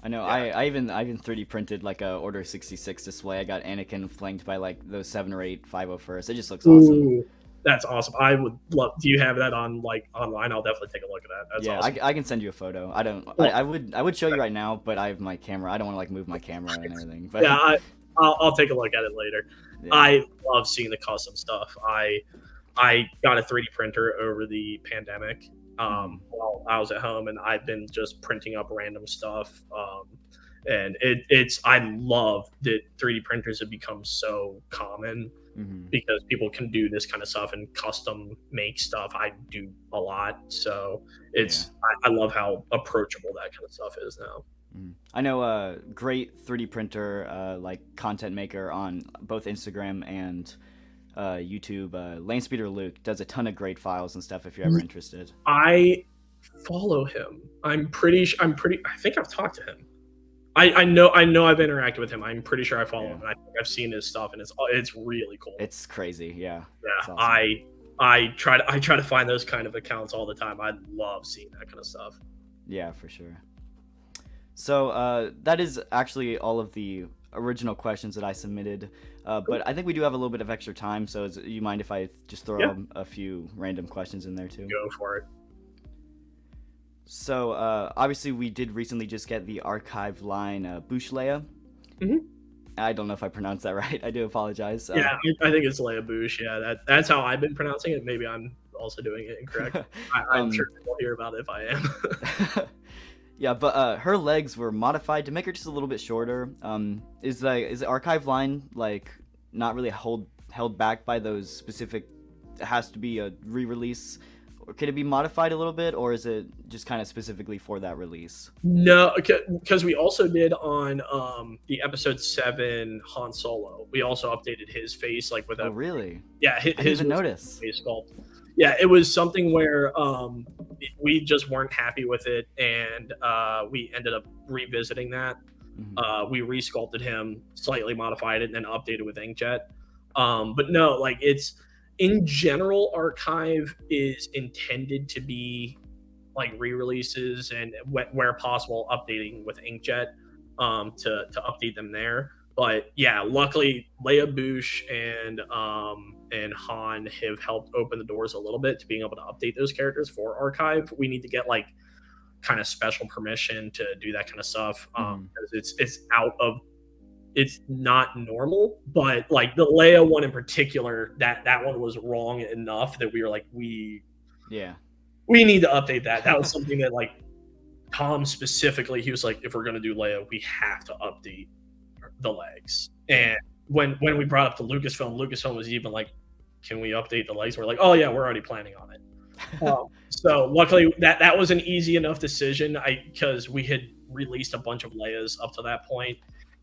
know. Yeah. I even 3D printed like a Order 66 display. I got Anakin flanked by like those 7 or 8 501st. It just looks awesome. That's awesome. I would love. Do you have that on like online? I'll definitely take a look at that. That's awesome. I can send you a photo. I don't. I would show you right now, but I have my camera. I don't want to like move my camera and everything. But yeah, I'll take a look at it later. Yeah. I love seeing the custom stuff. I got a 3D printer over the pandemic while I was at home, and I've been just printing up random stuff. And I love that 3D printers have become so common. Mm-hmm. Because people can do this kind of stuff and custom make stuff. I do a lot, so I love how approachable that kind of stuff is now. Mm-hmm. I know a great 3D printer, like content maker on both Instagram and YouTube. Lanespeeder Luke does a ton of great files and stuff. If you're ever interested, I follow him. I think I've talked to him. I know I've interacted with him. I'm pretty sure I follow him, and I think I've seen his stuff, and it's really cool. It's crazy, yeah. Yeah, awesome. I try to find those kind of accounts all the time. I love seeing that kind of stuff. Yeah, for sure. So that is actually all of the original questions that I submitted, but I think we do have a little bit of extra time. So you mind if I just throw a few random questions in there too? Go for it. So, obviously, we did recently just get the archive line Bouch Leia. Mm-hmm. I don't know if I pronounced that right. I do apologize. Yeah, I think it's Leia Bouch. Yeah, that's how I've been pronouncing it. Maybe I'm also doing it incorrect. I'm sure we'll hear about it if I am. Yeah, but her legs were modified to make her just a little bit shorter. Is the archive line like not really held back by those specific? It has to be a re-release. Or could it be modified a little bit, or is it just kind of specifically for that release? No, because we also did on the episode 7 Han Solo. We also updated his face, like with a. Oh, really? Yeah, I didn't even notice. Face sculpt. Yeah, it was something where we just weren't happy with it, and we ended up revisiting that. We resculpted him, slightly modified it, and then updated with inkjet. But no, like it's in general, Archive is intended to be like re-releases and where possible updating with inkjet to update them there. But yeah, luckily Leia Bouche and Han have helped open the doors a little bit to being able to update those characters for Archive. We need to get like kind of special permission to do that kind of stuff because it's out of it's not normal. But like the Leia one in particular, that one was wrong enough that we were like we need to update that. That was something that like Tom specifically, he was like, if we're gonna do Leia, we have to update the legs. And when we brought up to Lucasfilm was even like, can we update the legs? We're like, oh yeah, we're already planning on it. So luckily that was an easy enough decision because we had released a bunch of Leias up to that point.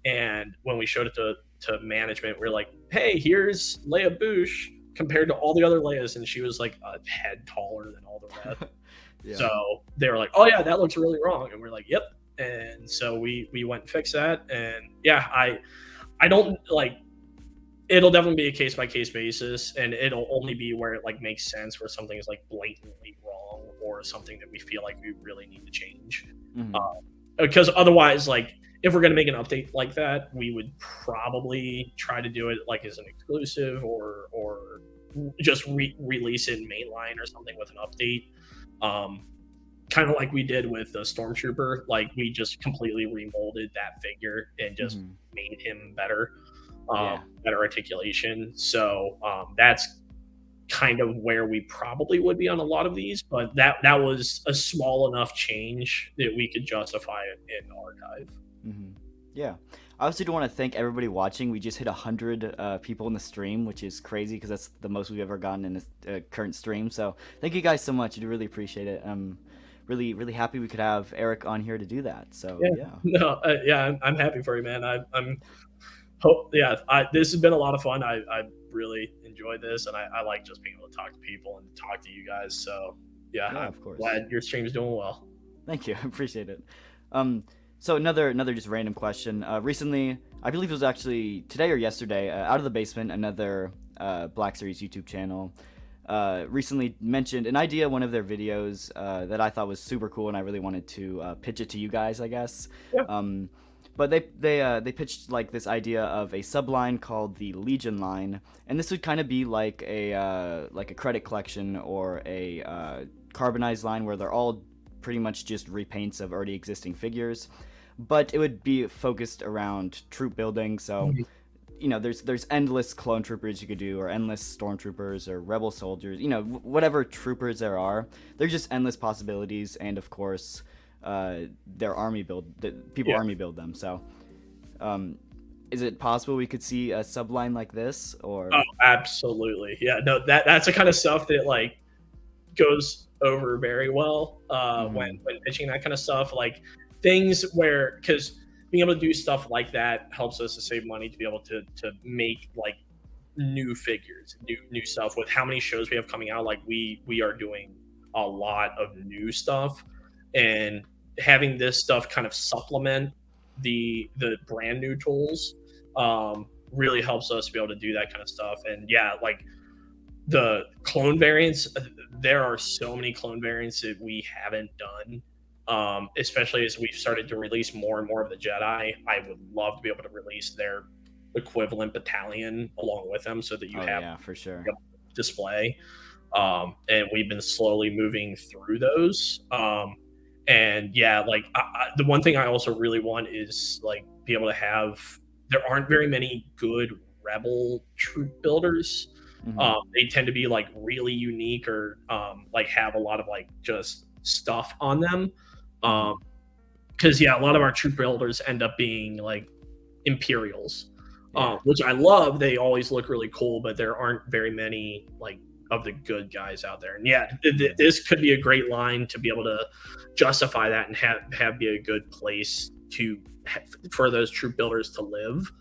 And when we showed it to management, we are like, hey, here's Leia Bouche compared to all the other Leias. And she was like a head taller than all the rest. So they were like, oh yeah, that looks really wrong. And we're like, yep. And so we went and fixed that. And yeah, I don't like, it'll definitely be a case by case basis, and it'll only be where it like makes sense, where something is like blatantly wrong or something that we feel like we really need to change. Because otherwise, like if we're going to make an update like that, we would probably try to do it like as an exclusive or just release it in mainline or something with an update. Kind of like we did with the Stormtrooper, like we just completely remolded that figure and just made him better. Better articulation. So that's kind of where we probably would be on a lot of these, but that was a small enough change that we could justify it in Archive. Yeah. I also do want to thank everybody watching. We just hit 100 people in the stream, which is crazy because that's the most we've ever gotten in a current stream. So thank you guys so much. I do really appreciate it. I'm really happy we could have Eric on here to do that. So I'm happy for you, man. I'm this has been a lot of fun. I really enjoyed this, and I like just being able to talk to people and talk to you guys. So I'm of course. glad your stream's doing well. Thank you. I appreciate it. So another just random question. Recently, I believe it was actually today or yesterday, Out of the Basement, another Black Series YouTube channel, recently mentioned an idea, one of their videos that I thought was super cool, and I really wanted to pitch it to you guys, I guess. But they pitched like this idea of a subline called the Legion line, and this would kind of be like a credit collection or a carbonized line where they're all pretty much just repaints of already existing figures, but it would be focused around troop building. So you know, there's endless clone troopers you could do, or endless stormtroopers, or rebel soldiers. You know, whatever troopers there are, there's just endless possibilities, and of course. Their army build, army build them. So, is it possible we could see a subline like this? Or absolutely, yeah. No, that's the kind of stuff that like goes over very well when pitching that kind of stuff. Like things where, because being able to do stuff like that helps us to save money to be able to make like new figures, new stuff. With how many shows we have coming out, like we are doing a lot of new stuff, and having this stuff kind of supplement the brand new tools really helps us be able to do that kind of stuff. And yeah, like the clone variants, there are so many clone variants that we haven't done, especially as we've started to release more and more of the Jedi. I would love to be able to release their equivalent battalion along with them so that you have for sure display. And we've been slowly moving through those. And yeah, like the one thing I also really want is like be able to have, there aren't very many good rebel troop builders. They tend to be like really unique or like have a lot of like just stuff on them. Because a lot of our troop builders end up being like Imperials, which I love. They always look really cool, but there aren't very many like of the good guys out there. And this could be a great line to be able to justify that and have be a good place for those troop builders to live.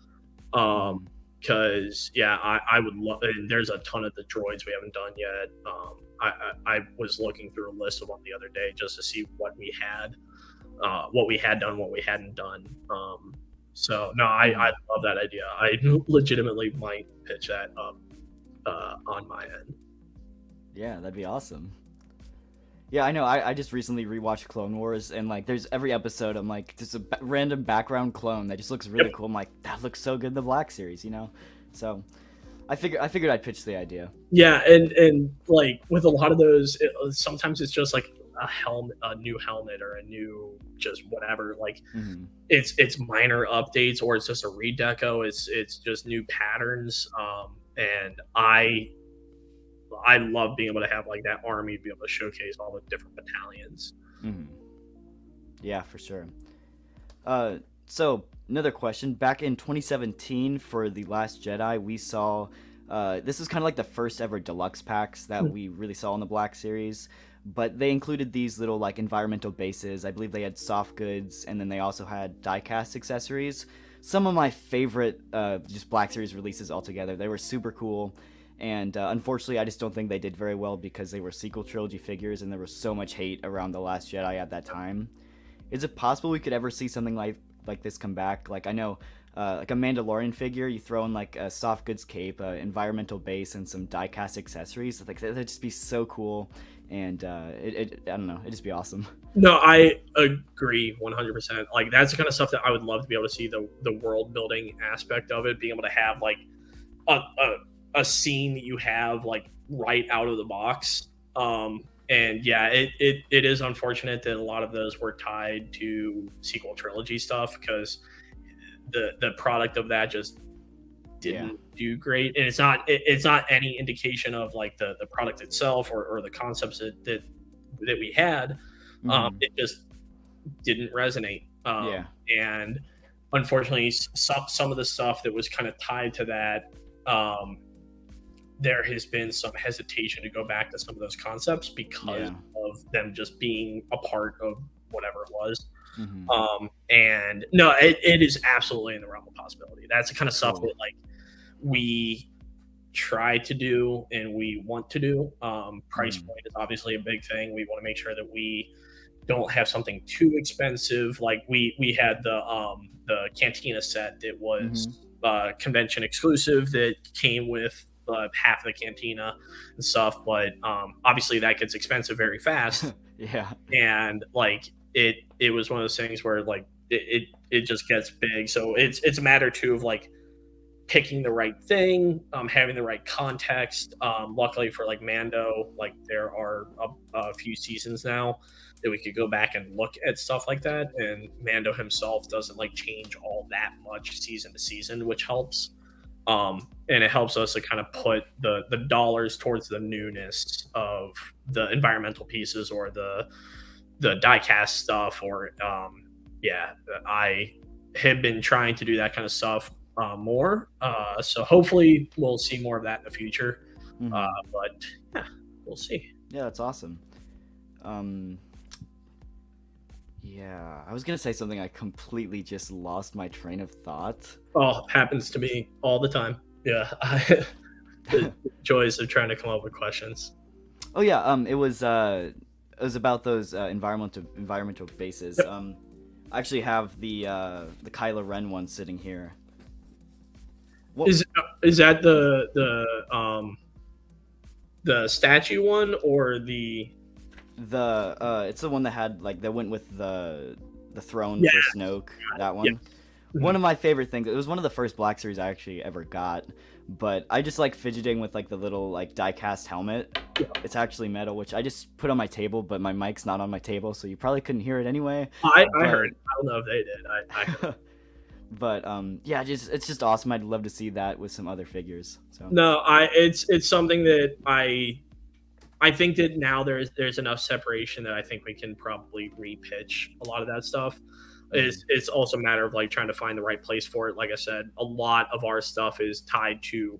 Because I would love, and there's a ton of the droids we haven't done yet. I was looking through a list of them the other day just to see what we had done, what we hadn't done. So no, I love that idea. I legitimately might pitch that up on my end. Yeah, that'd be awesome. Yeah, I know. I just recently rewatched Clone Wars, and like, there's every episode. I'm like, there's a random background clone that just looks really Yep. cool. I'm like, that looks so good in the Black series, you know. So I figured I'd pitch the idea. Yeah, and like with a lot of those, sometimes it's just like a helmet, a new helmet, or a new just whatever. Like Hmm. it's minor updates, or it's just a redeco. It's just new patterns. And I love being able to have like that army be able to showcase all the different battalions. Hmm. Yeah, for sure. So another question. Back in 2017 for The Last Jedi, we saw this is kind of like the first ever deluxe packs that we really saw in the Black Series. But they included these little like environmental bases. I believe they had soft goods, and then they also had diecast accessories. Some of my favorite just Black Series releases altogether. They were super cool. And unfortunately, I just don't think they did very well because they were sequel trilogy figures, and there was so much hate around The Last Jedi at that time. Is it possible we could ever see something like this come back? Like, I know, like a Mandalorian figure, you throw in like a soft goods cape, environmental base, and some die-cast accessories. Like, that'd just be so cool, and I don't know, it'd just be awesome. No, I agree 100%. Like that's the kind of stuff that I would love to be able to see, the world building aspect of it, being able to have like a scene that you have like right out of the box. And yeah, it is unfortunate that a lot of those were tied to sequel trilogy stuff, because the product of that just Yeah. didn't do great, and it's not any indication of like the product itself, or the concepts that we had. Hmm. It just didn't resonate. Yeah. And unfortunately, some of the stuff that was kind of tied to that, um, there has been some hesitation to go back to some of those concepts because Yeah. of them just being a part of whatever it was. Hmm. And no, it is absolutely in the realm of possibility. That's the kind of stuff Cool. that like we try to do and we want to do. Price Hmm. point is obviously a big thing. We want to make sure that we don't have something too expensive. Like we had the Cantina set that Hmm. was convention exclusive, that came with half of the Cantina and stuff. But obviously that gets expensive very fast, Yeah. and like it was one of those things where like it just gets big. So it's a matter too of like picking the right thing, having the right context. Luckily for like Mando, like there are a few seasons now that we could go back and look at stuff like that, and Mando himself doesn't like change all that much season to season, which helps. And it helps us to kind of put the dollars towards the newness of the environmental pieces, or the diecast stuff, or yeah, I have been trying to do that kind of stuff more. So hopefully we'll see more of that in the future. Hmm. But yeah, we'll see. Yeah, that's awesome. Um, yeah, I was gonna say something. I completely just lost my train of thought. Oh, happens to me all the time. Yeah, the joys of trying to come up with questions. Oh yeah, it was about those environmental bases. Yep. I actually have the Kylo Ren one sitting here. What Is that the statue one, or the it's the one that had like that went with the throne yeah, for Snoke. That yeah. one. One Mhm. of my favorite things. It was one of the first Black Series I actually ever got, but I just like fidgeting with like the little like die-cast helmet. It's actually metal, which I just put on my table, but my mic's not on my table, so you probably couldn't hear it anyway. I But heard. I don't know if they did. I heard. but yeah, just it's just awesome. I'd love to see that with some other figures. So No, it's something that I think that now there's enough separation that I think we can probably repitch a lot of that stuff. mhm. It's also a matter of like trying to find the right place for it. Like I said, a lot of our stuff is tied to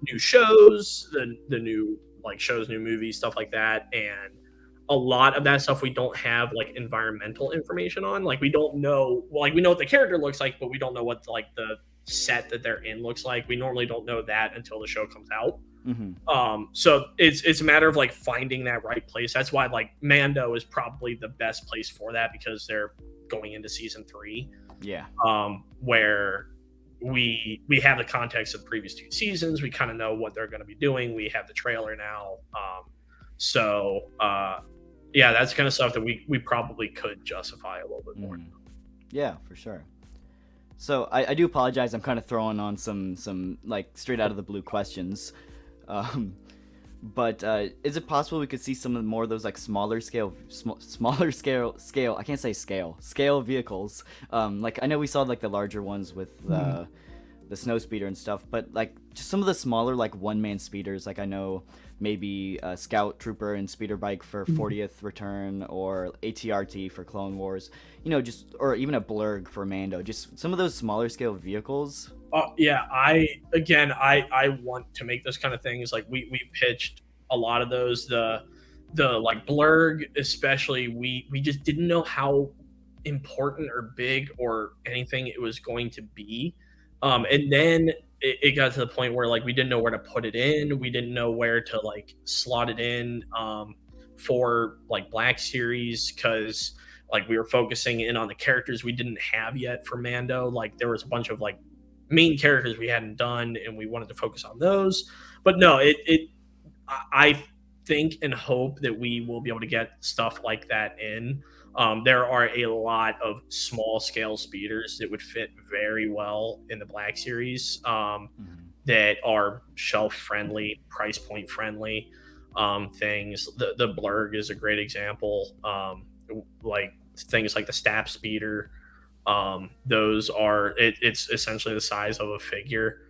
new shows, the new like shows, new movies, stuff like that, and a lot of that stuff we don't have like environmental information on. Like we don't know, well, like we know what the character looks like, but we don't know what like the set that they're in looks like. We normally don't know that until the show comes out. Mhm. So it's a matter of like finding that right place. That's why like Mando is probably the best place for that, because they're going into season 3. Yeah. Where we have the context of the previous 2 seasons. We kind of know what they're going to be doing. We have the trailer now. Yeah, that's kind of stuff that we probably could justify a little bit more. Yeah, for sure. So I do apologize. I'm kind of throwing on some like straight out of the blue questions. Um, but is it possible we could see some more of those like smaller scale? I can't say scale vehicles. Like I know we saw like the larger ones with the snow speeder and stuff, but like just some of the smaller like one-man speeders. Like I know maybe Scout Trooper and Speeder Bike for 40th Return, or ATRT for Clone Wars. Just or even a Blurg for Mando. Just some of those smaller scale vehicles. Yeah, I want to make those kind of things. Like we pitched a lot of those. The like Blurg especially, we just didn't know how important or big or anything it was going to be. And then it got to the point where like we didn't know where to put it in. We didn't know where to like slot it in for like Black Series, because like we were focusing in on the characters we didn't have yet for Mando. Like there was a bunch of like main characters we hadn't done, and we wanted to focus on those. But no, I think and hope that we will be able to get stuff like that in. There are a lot of small scale speeders that would fit very well in the Black Series, that are shelf friendly, price point friendly things. The Blurg is a great example. Like things like the Stap Speeder, those are it's essentially the size of a figure.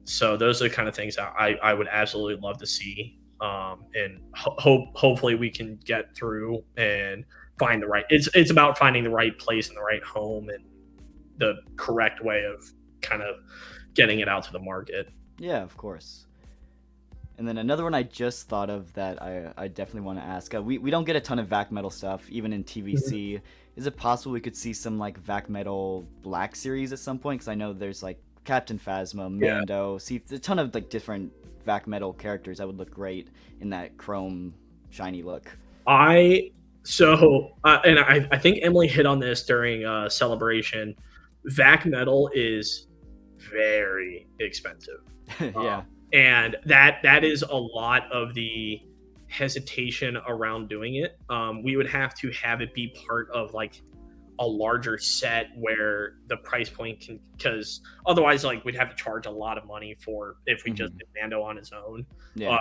So those are the kind of things that I would absolutely love to see, and hopefully we can get through and find the right. It's about finding the right place and the right home and the correct way of kind of getting it out to the market. Yeah, of course. And then another one I just thought of that I definitely want to ask. We don't get a ton of Vac Metal stuff, even in TVC. Is it possible we could see some like Vac Metal Black Series at some point? Because I know there's like Captain Phasma, Mando, see a ton of like different Vac Metal characters that would look great in that chrome shiny look. And I think Emily hit on this during Celebration. Vac Metal is very expensive. Yeah. And that is a lot of the hesitation around doing it. We would have to have it be part of like a larger set where the price point can, because otherwise like we'd have to charge a lot of money for if we just did Mando on his own. Yeah.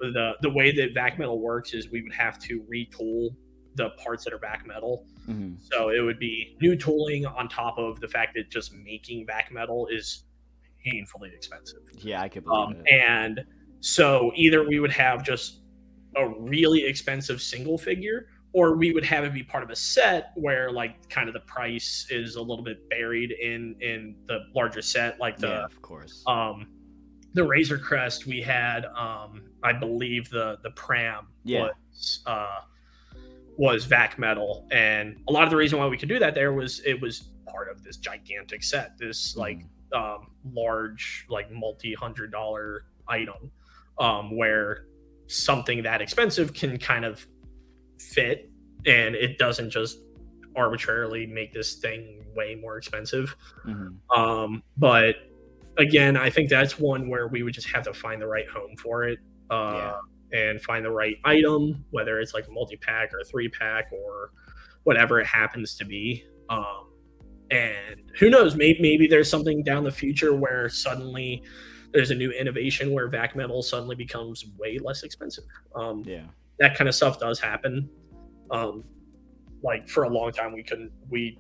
The way that Vac Metal works is we would have to retool the parts that are Vac Metal. So it would be new tooling on top of the fact that just making Vac Metal is painfully expensive. Yeah, I could believe it. And so either we would have just a really expensive single figure, or we would have it be part of a set where like kind of the price is a little bit buried in the larger set. Like of course. The Razor Crest we had, I believe the Pram was Vac Metal, and a lot of the reason why we could do that there was it was part of this gigantic set, this like large like multi-$100 item, where something that expensive can kind of fit, and it doesn't just arbitrarily make this thing way more expensive. But again, I think that's one where we would just have to find the right home for it, and find the right item, whether it's like a multi-pack or a 3-pack or whatever it happens to be. And who knows, maybe there's something down the future where suddenly there's a new innovation where Vac Metal suddenly becomes way less expensive. That kind of stuff does happen. Like for a long time, we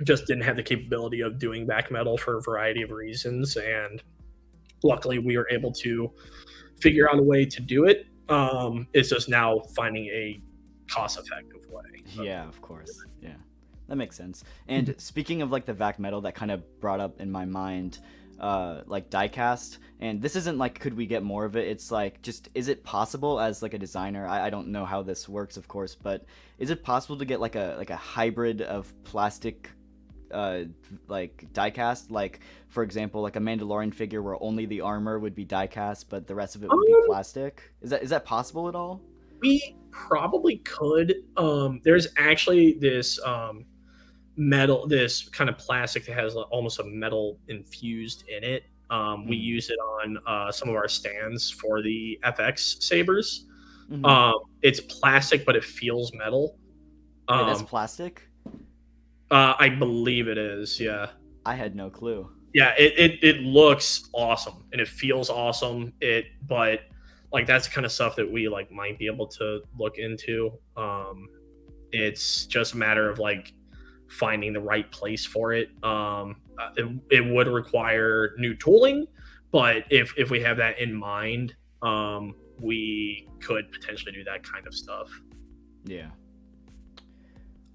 just didn't have the capability of doing Vac Metal for a variety of reasons, and luckily we were able to figure out a way to do it. It's just now finding a cost-effective way. Yeah, of course. Yeah, that makes sense. And speaking of like the Vac Metal, that kind of brought up in my mind like diecast, and this isn't like could we get more of it, it's like just is it possible as like a designer, I don't know how this works of course, but is it possible to get like a hybrid of plastic like diecast, like for example like a Mandalorian figure where only the armor would be diecast but the rest of it would be plastic? Is that possible at all? We probably could. There's actually this metal, this kind of plastic that has almost a metal infused in it. We Mm. use it on some of our stands for the FX sabers. Hmm. It's plastic, but it feels metal. Wait, that's Um, plastic? I believe it is. Yeah. I had no clue. Yeah, it looks awesome and it feels awesome. But like that's the kind of stuff that we like might be able to look into. It's just a matter of like finding the right place for it. It would require new tooling, but if we have that in mind, we could potentially do that kind of stuff. Yeah.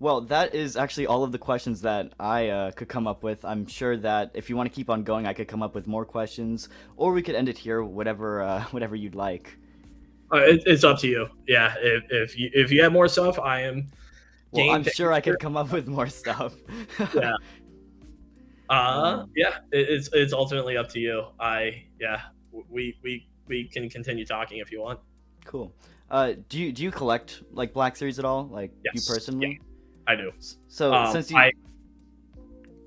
Well, that is actually all of the questions that I could come up with. I'm sure that if you want to keep on going, I could come up with more questions, or we could end it here, whatever, whatever you'd like. It's up to you. Yeah, if you have more stuff, I am Well, game I'm to sure I answer. could come up with more stuff. Yeah. um, Yeah. It's ultimately up to you. Yeah. We can continue talking if you want. cool. Do you collect like Black Series at all? Like you Yes. Yeah, personally? I do. So since you I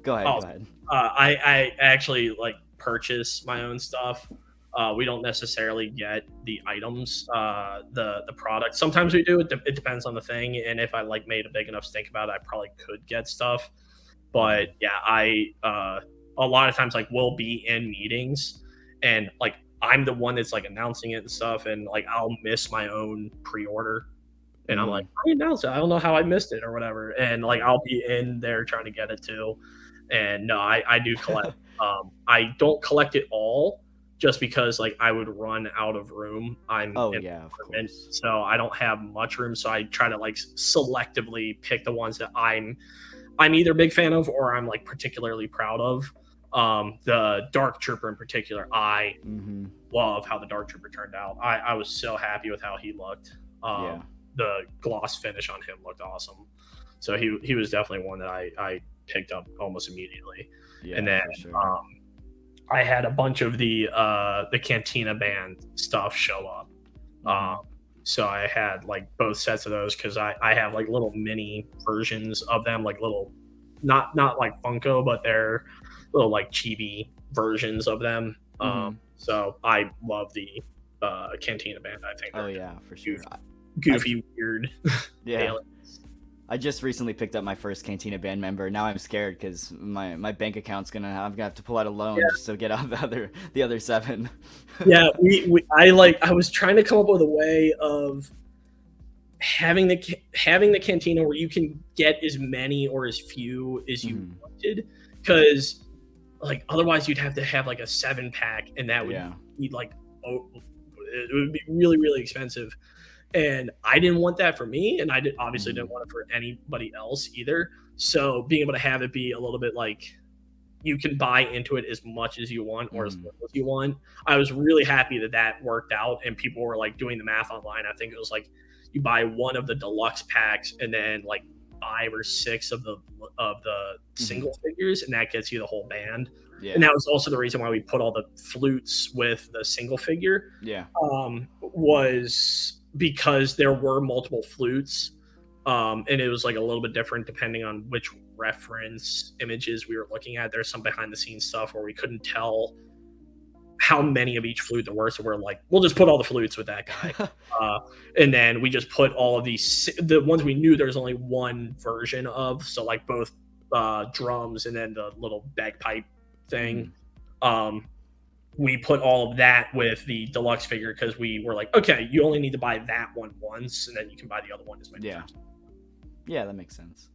go ahead, oh, go ahead. I actually like purchase my own stuff. We don't necessarily get the items, the product. Sometimes we do. It depends on the thing, and if I like made a big enough stink about it, I probably could get stuff. But yeah, I a lot of times like we'll be in meetings, and like I'm the one that's like announcing it and stuff, and like I'll miss my own pre-order, and I'm like, Mm. I announced it. I don't know how I missed it or whatever, and like I'll be in there trying to get it too. And no, I do collect. I don't collect it all just because like I would run out of room. I'm Oh in an yeah, of apartment, course. so I don't have much room. So I try to like selectively pick the ones that I'm either a big fan of or I'm like particularly proud of. The Dark Trooper in particular, I Mm-hmm. love how the Dark Trooper turned out. I was so happy with how he looked. Yeah. The gloss finish on him looked awesome. So he was definitely one that I picked up almost immediately. And Yeah, then for sure. I had a bunch of the Cantina band stuff show up. Mm-hmm. So I had like both sets of those because I have like little mini versions of them, like little not like Funko, but they're little like chibi versions of them. Mm-hmm. So I love the Cantina band. I think Oh they're yeah, for sure. goofy, weird. Yeah. Aliens. I just recently picked up my first Cantina band member. Now I'm scared because my bank account's I'm gonna have to pull out a loan Yeah, just to get out the other seven. yeah. I was trying to come up with a way of having the cantina where you can get as many or as few as you Mhm. wanted, because like otherwise you'd have to have like a 7-pack, and that would Yeah. be like, oh, it would be really really expensive, and I didn't want that for me, and obviously didn't Mhm. want it for anybody else either. So being able to have it be a little bit like you can buy into it as much as you want or as Mhm. little as you want. I was really happy that that worked out, and people were like doing the math online. I think it was like you buy one of the deluxe packs and then like 5 or 6 of the Mhm. single figures, and that gets you the whole band. And Yeah. that was also the reason why we put all the flutes with the single figure, Yeah. was because there were multiple flutes, and it was like a little bit different depending on which reference images we were looking at. There's some behind the scenes stuff where we couldn't tell how many of each flute there were, so we're like, we'll just put all the flutes with that guy. uh, and then we just put all of the ones we knew there was only one version of, so like both drums and then the little bagpipe thing. Mhm. um, we put all of that with the deluxe figure because we were like, okay, you only need to buy that one once, and then you can buy the other one as many Yeah. times. Yeah, that makes sense.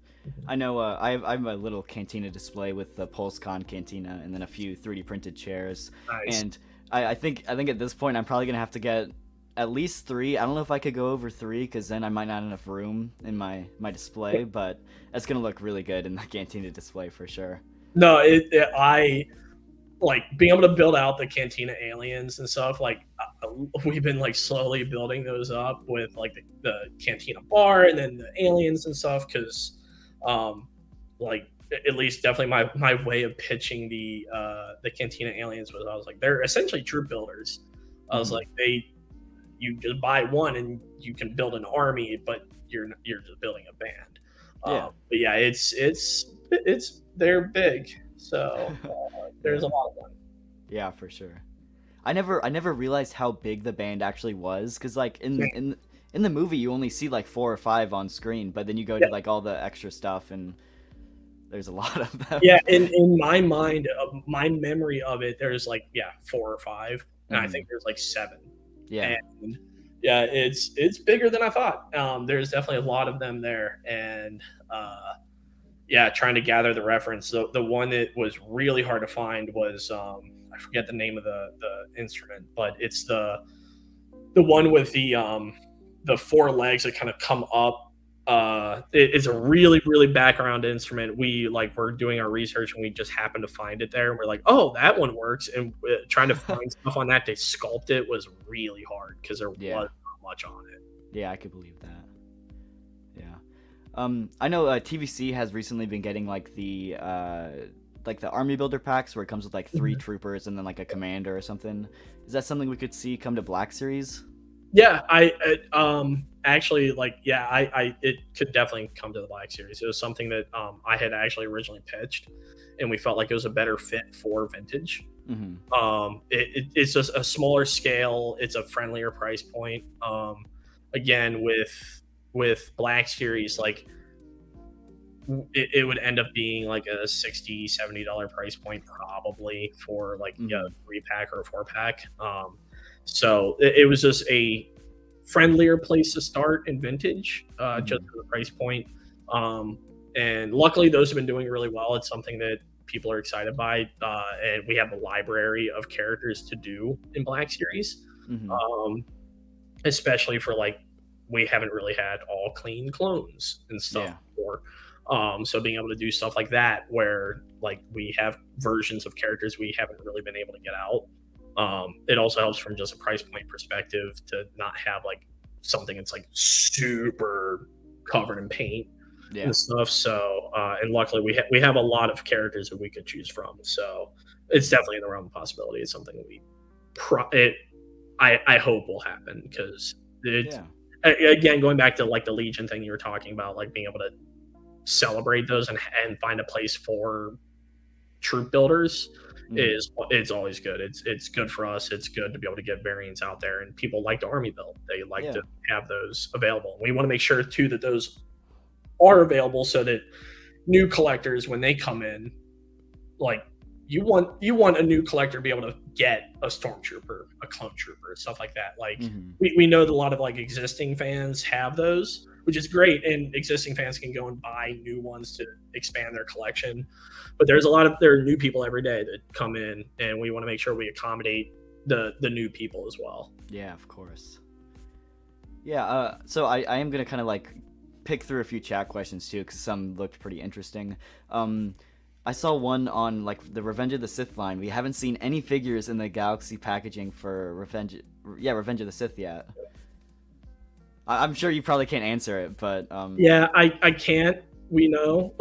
I know. I have a little cantina display with the PulseCon cantina and then a few 3D printed chairs. Nice. And I think at this point I'm probably gonna have to get at least 3. I don't know if I could go over 3 because then I might not have enough room in my display. But that's gonna look really good in the cantina display for sure. No, I like being able to build out the cantina aliens and stuff. Like we've been like slowly building those up with like the cantina bar and then the aliens and stuff, because like at least definitely my way of pitching the cantina aliens was, I was like, they're essentially troop builders. I was Hmm. like, you just buy one and you can build an army, but you're just building a band. Yeah. But yeah, it's they're big, so there's a Yeah. lot of them. Yeah, for sure. I never realized how big the band actually was, because like in the movie you only see like 4 or 5 on screen, but then you go Yeah, to like all the extra stuff and there's a lot of yeah. them. In my mind, my memory of it, there's like 4 or 5, and I Hmm. think there's like 7, Yeah. and yeah, it's bigger than I thought. There's definitely a lot of them there, and yeah, trying to gather the reference. The one that was really hard to find was I forget the name of the instrument, but it's the one with the 4 legs that kind of come up. It's a really background instrument. We like were doing our research and we just happened to find it there, and we're like, oh, that one works. And trying to find stuff on that to sculpt it was really hard because there was Yeah. not much on it. Yeah, I could believe that. Yeah. I know TVC has recently been getting like the army builder packs where it comes with like 3 troopers and then like a commander or something. Is that something we could see come to Black Series? Yeah, actually like I it could definitely come to the Black Series. It was something that I had actually originally pitched, and we felt like it was a better fit for Vintage. Hmm. It's just a smaller scale. It's a friendlier price point. Again, with Black Series, like it would end up being like a $60-$70 price point probably for like Hmm. 3 pack or a 4 pack. So it was just a friendlier place to start in Vintage, just Hmm. for the price point. And luckily, those have been doing really well. It's something that people are excited by, and we have a library of characters to do in Black Series, Hmm. um, especially for like we haven't really had all clean clones and stuff Yeah. before. So being able to do stuff like that, where like we have versions of characters we haven't really been able to get out. It also helps from just a price point perspective to not have like something that's like super covered in paint Yeah. and stuff. So, and luckily we have a lot of characters that we could choose from. So it's definitely in the realm of possibility. It's something that I hope will happen because it's Yeah. again going back to like the Legion thing you were talking about, like being able to celebrate those and find a place for troop builders Hmm. is it's always good. It's good for us. It's good to be able to get variants out there, and people like to army build. They like Yeah. to have those available. We want to make sure too that those are available so that new collectors when they come in, like you want a new collector to be able to get a stormtrooper, a clone trooper, stuff like that. Like Hmm. we know that a lot of like existing fans have those, which is great, and existing fans can go and buy new ones to expand their collection. But there are new people every day that come in, and we want to make sure we accommodate the new people as well. Yeah, of course. Yeah, so I am gonna kind of like pick through a few chat questions too, because some looked pretty interesting. Um, I saw one on like the Revenge of the Sith line. We haven't seen any figures in the Galaxy packaging for Revenge of the Sith yet. I'm sure you probably can't answer it, but Yeah, I can't. We know.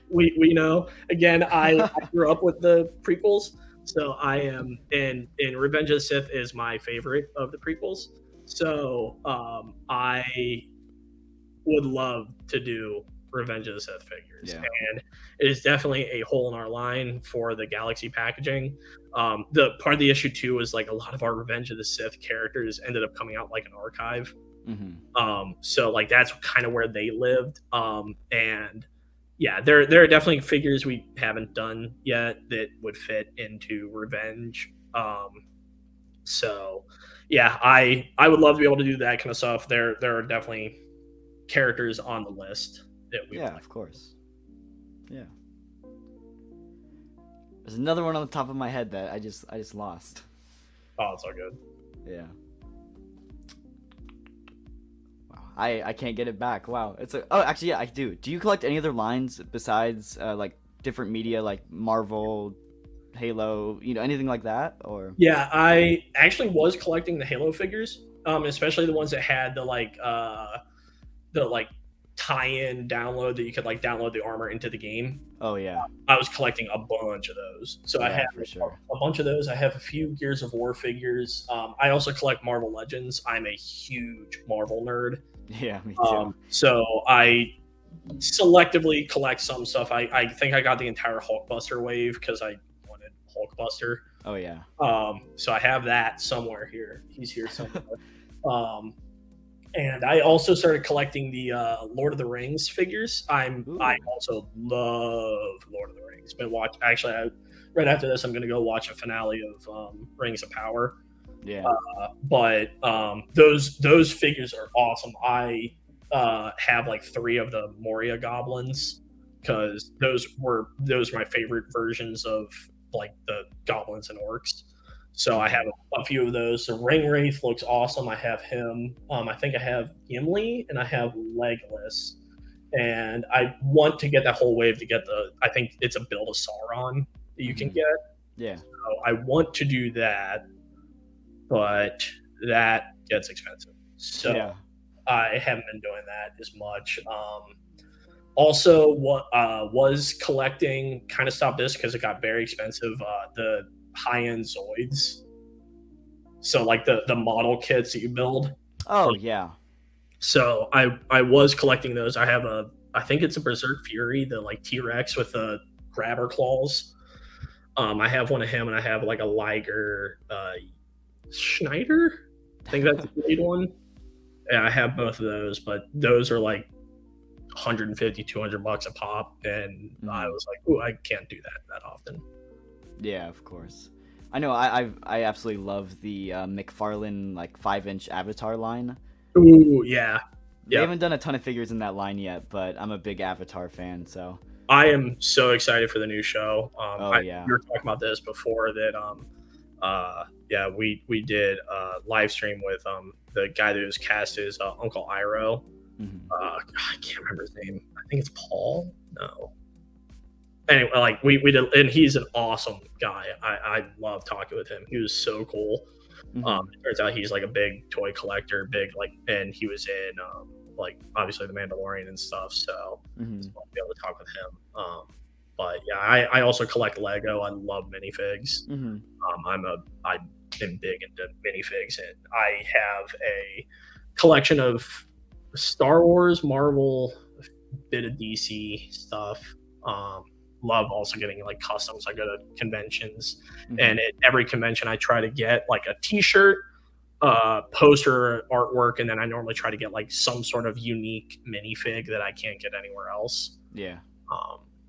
We know. Again, I grew up with the prequels, so I am and Revenge of the Sith is my favorite of the prequels. So I would love to do Revenge of the Sith figures, yeah, and it is definitely a hole in our line for the Galaxy packaging. The part of the issue too is like a lot of our Revenge of the Sith characters ended up coming out like an archive. hmm, So like that's kind of where they lived. And yeah, there are definitely figures we haven't done yet that would fit into Revenge. So yeah, I would love to be able to do that kind of stuff. There are definitely characters on the list that we would yeah, like. of course, yeah. There's another one on the top of my head that I just lost. Oh, it's all good. Yeah. Wow. I can't get it back. Wow. Actually, yeah, I do. Do you collect any other lines besides like different media like Marvel, Halo, anything like that? Or Yeah, I actually was collecting the Halo figures, especially the ones that had the like tie-in download that you could like download the armor into the game. oh yeah. I was collecting a bunch of those. So I Yeah, have for sure. a bunch of those. I have a few Gears of War figures. I also collect Marvel Legends. I'm a huge Marvel nerd. Yeah, me too. So I selectively collect some stuff. I think I got the entire Hulkbuster wave because I wanted Hulkbuster. Oh yeah. So I have that somewhere here. He's here somewhere. And I also started collecting the Lord of the Rings figures. I also love Lord of the Rings. Right after this, I'm going to go watch a finale of Rings of Power. Yeah. But those figures are awesome. I have like 3 of the Moria goblins because those were my favorite versions of like the goblins and orcs. So I have a few of those. So Ring Wraith looks awesome. I have him. I think I have Gimli and I have Legolas. And I want to get that whole wave to get I think it's a build of Sauron that you can get. Yeah. So I want to do that, but that gets expensive. So Yeah. I haven't been doing that as much. Also, what was collecting, kind of stopped this because it got very expensive. The high-end Zoids, so like the model kits that you build. Oh yeah. So I was collecting those. I think it's a Berserk Fury, the like T-Rex with the grabber claws. I have one of him, and I have like a Liger Schneider. I think that's the lead one. Yeah, I have both of those, but those are like 150, $200 a pop, and I was like, "Ooh, I can't do that often." Yeah, of course. I know. I absolutely love the McFarlane like 5-inch Avatar line. Ooh, yeah. They haven't done a ton of figures in that line yet, but I'm a big Avatar fan, so I am so excited for the new show. Yeah. We were talking about this before that. We did a live stream with the guy that was cast as Uncle Iroh. I can't remember his name. I think it's Paul. No. Anyway, like we did, and he's an awesome guy. I love talking with him. He was so cool. It turns out he's like a big toy collector, and he was in like obviously the Mandalorian and stuff. So I'll be able to talk with him. But yeah, I also collect Lego. I love minifigs. I've been big into minifigs, and I have a collection of Star Wars, Marvel, a bit of DC stuff. Love also getting like customs. I go to conventions, and at every convention I try to get like a T-shirt, poster, artwork, and then I normally try to get like some sort of unique minifig that I can't get anywhere else. Yeah.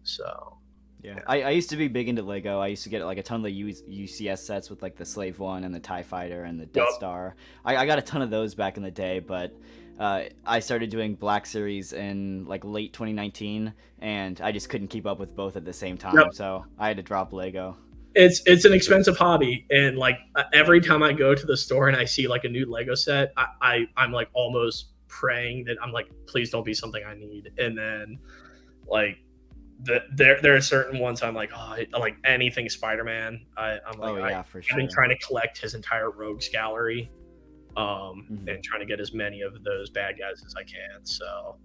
So. Yeah. I used to be big into Lego. I used to get like a ton of the UCS sets with like the Slave One and the TIE Fighter and the Death Star. I got a ton of those back in the day, but I started doing Black Series in like late 2019, and I just couldn't keep up with both at the same time, so I had to drop Lego. It's an expensive hobby, and like every time I go to the store and I see like a new Lego set, I'm like almost praying that I'm like, please don't be something I need. And then like there are certain ones I'm like, oh, like anything Spider-Man. I'm like, for sure. I've been trying to collect his entire Rogues gallery. And trying to get as many of those bad guys as I can. So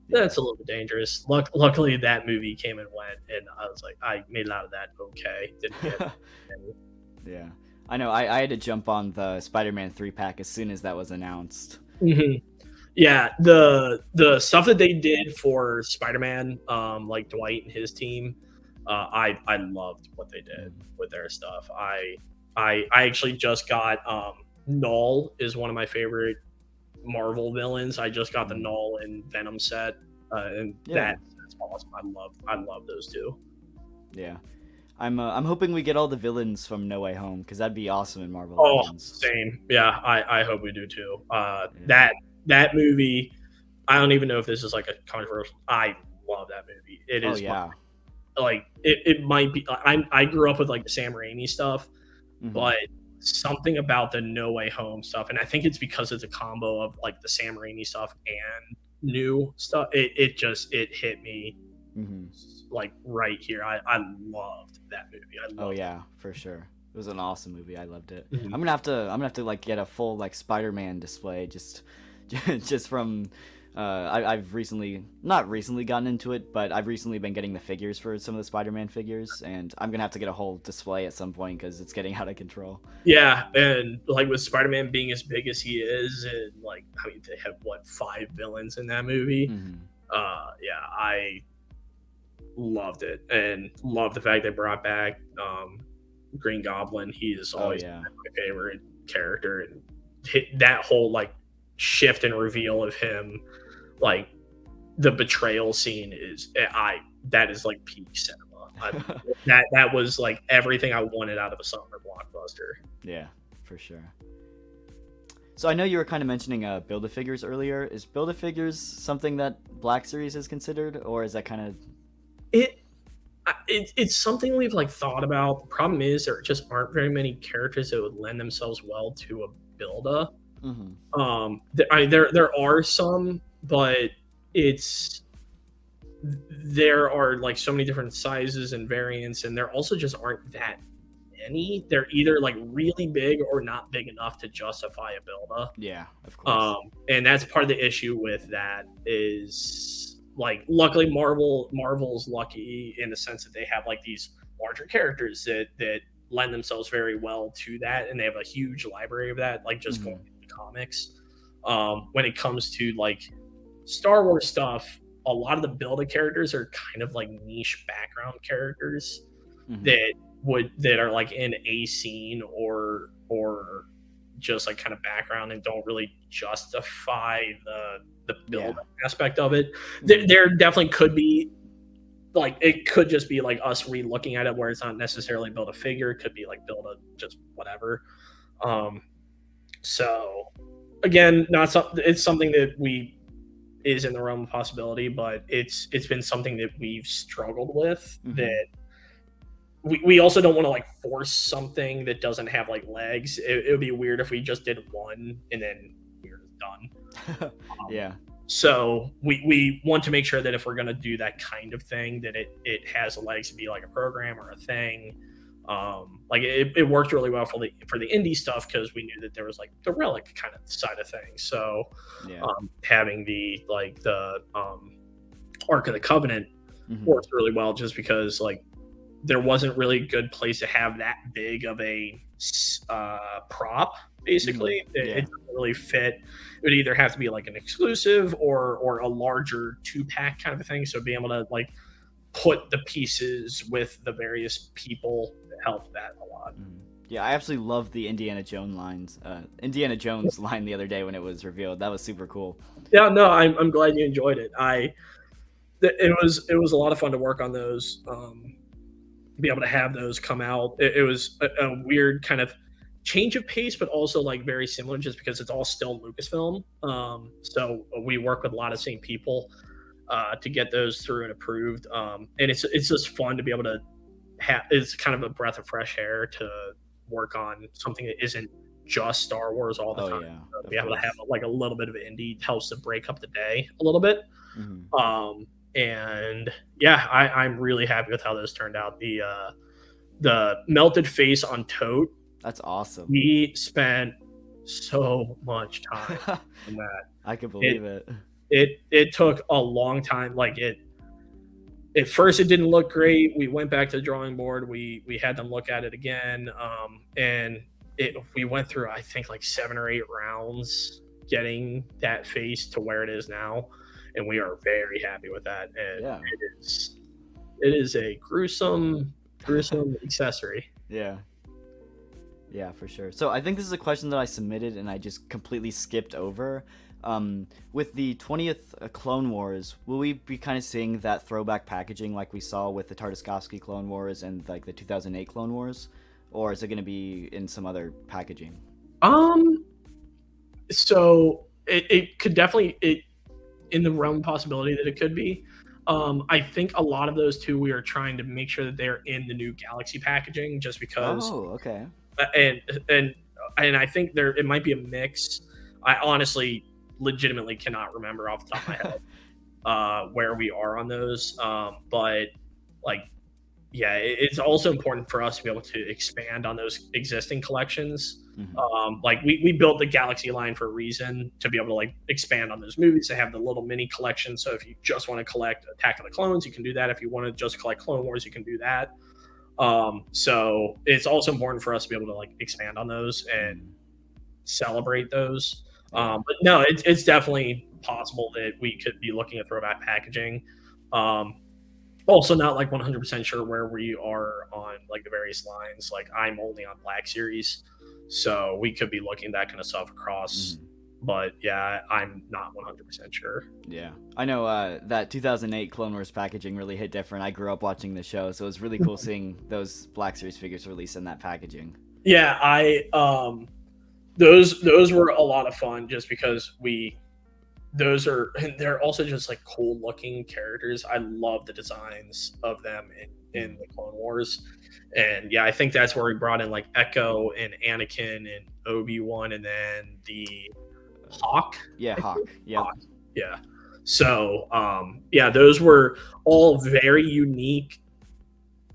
that's a little bit dangerous. Luckily, that movie came and went, and I was like, I made it out of that okay. Didn't get Yeah, I know. I had to jump on the Spider-Man 3-pack as soon as that was announced. Yeah, the stuff that they did for Spider-Man, like Dwight and his team, I loved what they did with their stuff. I actually just got Null is one of my favorite Marvel villains. I just got the Null and Venom set, and that's awesome. I love those two. Yeah, I'm hoping we get all the villains from No Way Home, because that'd be awesome in Marvel Legends. Same. Yeah, I hope we do too. That movie, I don't even know if this is like a controversial. I love that movie. It is. It might be. I grew up with like the Sam Raimi stuff, but something about the No Way Home stuff, and I think it's because it's a combo of like the Sam Raimi stuff and new stuff. It hit me like right here. I loved that movie. For sure. It was an awesome movie. I loved it. I'm gonna have to like get a full like Spider-Man display just from. I've not recently gotten into it, but I've recently been getting the figures for some of the Spider-Man figures, and I'm gonna have to get a whole display at some point because it's getting out of control. Yeah, and like with Spider-Man being as big as he is, and like I mean they have 5 villains in that movie. Yeah, I loved it and loved the fact they brought back Green Goblin. He has Oh always been yeah. my favorite character, and that whole like shift and reveal of him, like the betrayal scene is that is like peak cinema. That was like everything I wanted out of a summer blockbuster. Yeah, for sure. So I know you were kind of mentioning Build-A-Figures earlier. Is Build-A-Figures something that Black Series is considered, or is that kind of... It it's something we've like thought about. The problem is there just aren't very many characters that would lend themselves well to a builda. Mm-hmm. There are some, but it's there are like so many different sizes and variants, and there also just aren't that many. They're either like really big or not big enough to justify a builda. Yeah, of course. And that's part of the issue with that is like luckily Marvel's lucky in the sense that they have like these larger characters that lend themselves very well to that, and they have a huge library of that, like just going into the comics. When it comes to like Star Wars stuff, a lot of the build characters are kind of like niche background characters that are like in a scene or just like kind of background and don't really justify the build aspect of it. There definitely could be like it could just be like us re-looking at it where it's not necessarily build a figure, it could be like build a just whatever. So again, not something, it's something that we is in the realm of possibility, but it's been something that we've struggled with. That we also don't want to like force something that doesn't have like legs. It would be weird if we just did one and then we were done. Yeah. So we want to make sure that if we're going to do that kind of thing, that it has legs to be like a program or a thing. Like it worked really well for the indie stuff because we knew that there was like the relic kind of side of things. So having the like the Ark of the Covenant worked really well just because like there wasn't really a good place to have that big of a prop. Basically, it doesn't really fit. It would either have to be like an exclusive or a larger 2-pack kind of a thing. So being able to like put the pieces with the various people helped that a lot. Yeah, I absolutely loved the Indiana Jones line the other day when it was revealed. That was super cool. Yeah, no, I'm glad you enjoyed it. It was a lot of fun to work on those. Be able to have those come out. It was a weird kind of change of pace, but also like very similar just because it's all still Lucasfilm. So we work with a lot of same people to get those through and approved. And it's just fun to be able to have, it's kind of a breath of fresh air to work on something that isn't just Star Wars all the time. Yeah, so be able to have like a little bit of indie helps to break up the day a little bit. And yeah, I'm really happy with how those turned out. The melted face on Tote. That's awesome. We spent so much time on that. I can believe it. It took a long time. Like at first it didn't look great. We went back to the drawing board. We had them look at it again. And we went through I think like 7 or 8 rounds getting that face to where it is now. And we are very happy with that. And it is a gruesome accessory. Yeah, for sure. So I think this is a question that I submitted and I just completely skipped over. With the 20th Clone Wars, will we be kind of seeing that throwback packaging like we saw with the Tartakovsky Clone Wars and like the 2008 Clone Wars, or is it going to be in some other packaging? So it could definitely in the realm of possibility that it could be. I think a lot of those two we are trying to make sure that they're in the new Galaxy packaging just because. Oh, okay. And I think it might be a mix. I honestly legitimately cannot remember off the top of my head where we are on those. But like, yeah, it's also important for us to be able to expand on those existing collections. Like we built the Galaxy line for a reason, to be able to like expand on those movies. They have the little mini collection. So if you just want to collect Attack of the Clones, you can do that. If you want to just collect Clone Wars, you can do that. So it's also important for us to be able to like expand on those and celebrate those. But no, it's definitely possible that we could be looking at throwback packaging. Also not like 100% sure where we are on like the various lines. Like I'm only on Black Series, so we could be looking at that kind of stuff across. But yeah, I'm not 100% sure. Yeah, I know that 2008 Clone Wars packaging really hit different. I grew up watching the show, so it was really cool seeing those Black Series figures released in that packaging. Yeah, those were a lot of fun just because they're also just like cool looking characters. I love the designs of them in the Clone Wars. And yeah, I think that's where we brought in like Echo and Anakin and Obi-Wan, and then the Hawk. Yeah, Hawk. Yeah. Yeah. So yeah, those were all very unique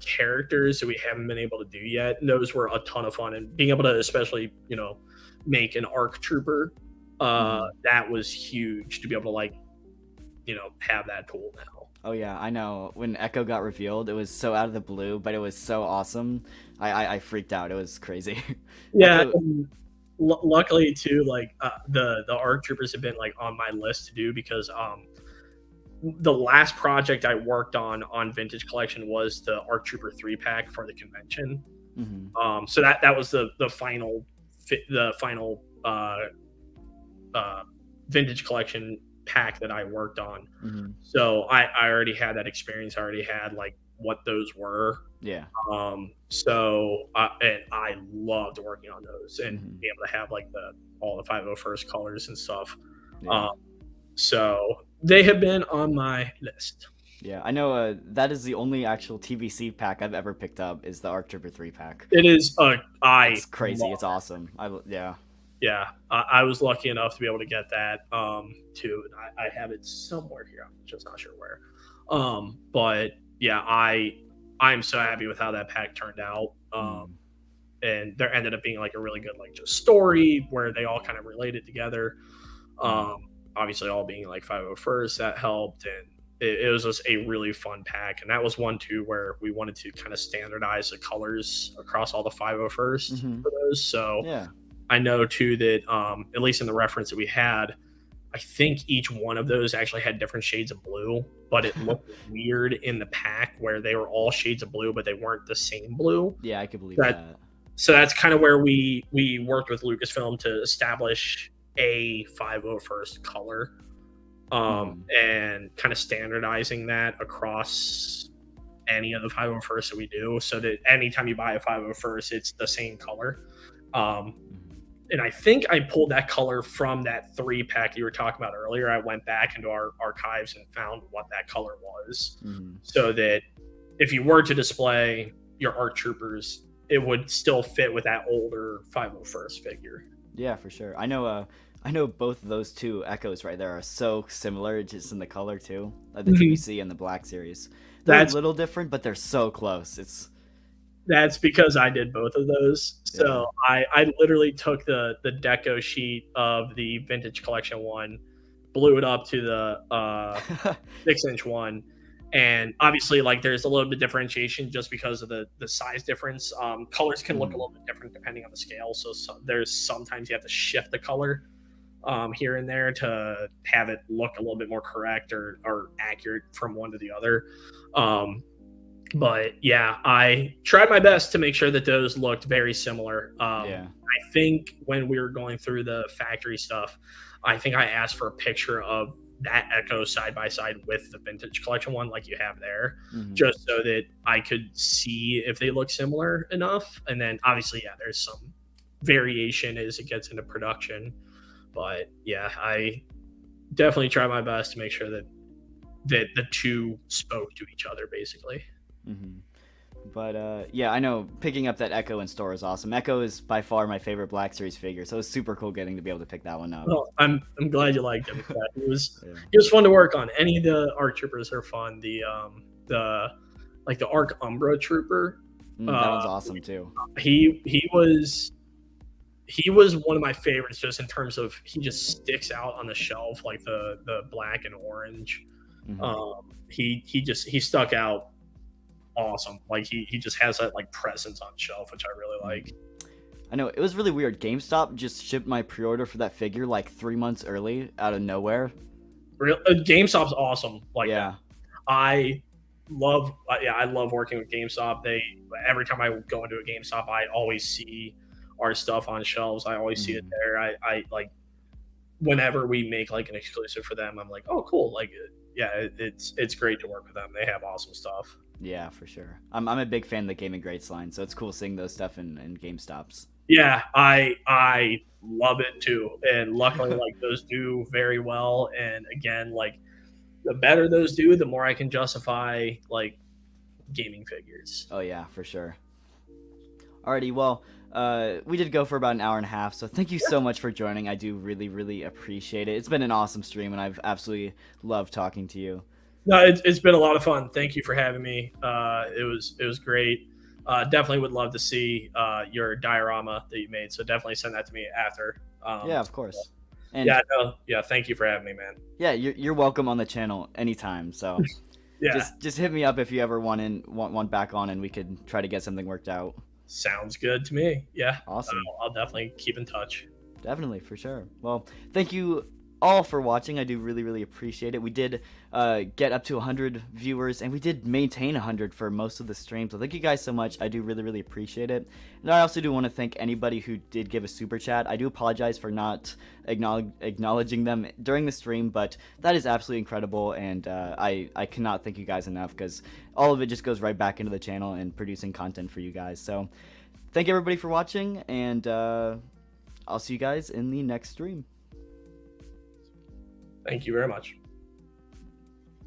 characters that we haven't been able to do yet. And those were a ton of fun, and being able to especially, make an ARC trooper, that was huge to be able to like, have that tool now. Oh yeah, I know. When Echo got revealed, it was so out of the blue, but it was so awesome. I freaked out. It was crazy. Yeah. Echo... Luckily too, like the ARC troopers have been like on my list to do, because the last project I worked on Vintage Collection was the ARC Trooper 3-pack for the convention. So that was the final Vintage Collection pack that I worked on. So I already had that experience. I already had like what those were. Yeah. So and I loved working on those and be able to have like all the 501st colors and stuff. Yeah. So they have been on my list. Yeah, I know that is the only actual TVC pack I've ever picked up, is the ARC Trooper 3 pack. It is it's crazy. It's awesome. Yeah, I was lucky enough to be able to get that too. I have it somewhere here. I'm just not sure where. But yeah, I'm so happy with how that pack turned out. And there ended up being like a really good like just story where they all kind of related together. Obviously all being like 501st, that helped, and it was just a really fun pack. And that was one too where we wanted to kind of standardize the colors across all the 501st for those. So yeah. I know too that at least in the reference that we had, I think each one of those actually had different shades of blue, but it looked weird in the pack where they were all shades of blue, but they weren't the same blue. Yeah, I could believe that. So that's kind of where we worked with Lucasfilm to establish a 501st color, and kind of standardizing that across any of the 501st that we do, so that anytime you buy a 501st, it's the same color. And I think I pulled that color from that 3-pack you were talking about earlier. I went back into our archives and found what that color was, so that if you were to display your ARC troopers, it would still fit with that older 501st figure. Yeah, for sure. I know both of those two Echoes right there are so similar, just in the color too. Like the TVC and the Black Series. They're a little different, but they're so close. That's because I did both of those. So yeah. I literally took the deco sheet of the Vintage Collection one, blew it up to the 6-inch one. And obviously, like, there's a little bit of differentiation just because of the size difference. Colors can look a little bit different depending on the scale. So there's sometimes you have to shift the color here and there to have it look a little bit more correct or accurate from one to the other. But yeah, I tried my best to make sure that those looked very similar. I think when we were going through the factory stuff, I think I asked for a picture of that Echo side by side with the Vintage Collection one, like you have there, just so that I could see if they look similar enough. And then obviously, yeah, there's some variation as it gets into production. But yeah, I definitely try my best to make sure that the two spoke to each other, basically. But yeah, I know picking up that Echo in store is awesome. Echo is by far my favorite Black Series figure, so it's super cool getting to be able to pick that one up. Well, I'm glad you liked him. It was fun to work on. Any of the ARC troopers are fun. The ARC Umbra trooper, that one's awesome too. He was one of my favorites, just in terms of he just sticks out on the shelf like the black and orange. He stuck out awesome. Like he just has that like presence on shelf, which I really like. I know, it was really weird. GameStop just shipped my pre-order for that figure like 3 months early out of nowhere. GameStop's awesome like Yeah. that. I I love working with GameStop. Every time I go into a GameStop, I always see our stuff on shelves. I always see it Mhm. there. I like whenever we make like an exclusive for them, I'm like, oh, cool. Like, yeah, it's great to work with them. They have awesome stuff. Yeah, for sure. I'm a big fan of the Gaming Greats line, so it's cool seeing those stuff in GameStops. Yeah, I love it too. And luckily, like those do very well. And again, like the better those do, the more I can justify like gaming figures. Oh yeah, for sure. Alrighty, well, we did go for about an hour and a half, so thank you so much for joining. I do really, really appreciate it. It's been an awesome stream, and I've absolutely loved talking to you. No, it's been a lot of fun. Thank you for having me. It was great. Definitely would love to see your diorama that you made. So definitely send that to me after. Yeah, of course. And Yeah, no, yeah. Thank you for having me, man. yeah, you're welcome on the channel anytime. So Yeah, just hit me up if you ever want back on, and we could try to get something worked out. sounds good to me. Yeah, Awesome. I'll definitely keep in touch. Definitely, for sure. Well, thank you all for watching. I do really, really appreciate it. We did get up to 100 viewers, and we did maintain 100 for most of the stream. So thank you guys so much. I do really, really appreciate it. And I also do want to thank anybody who did give a super chat. I do apologize for not acknowledging them during the stream, but that is absolutely incredible, and I cannot thank you guys enough, because all of it just goes right back into the channel and producing content for you guys. So thank you everybody for watching, and I'll see you guys in the next stream. Thank you very much.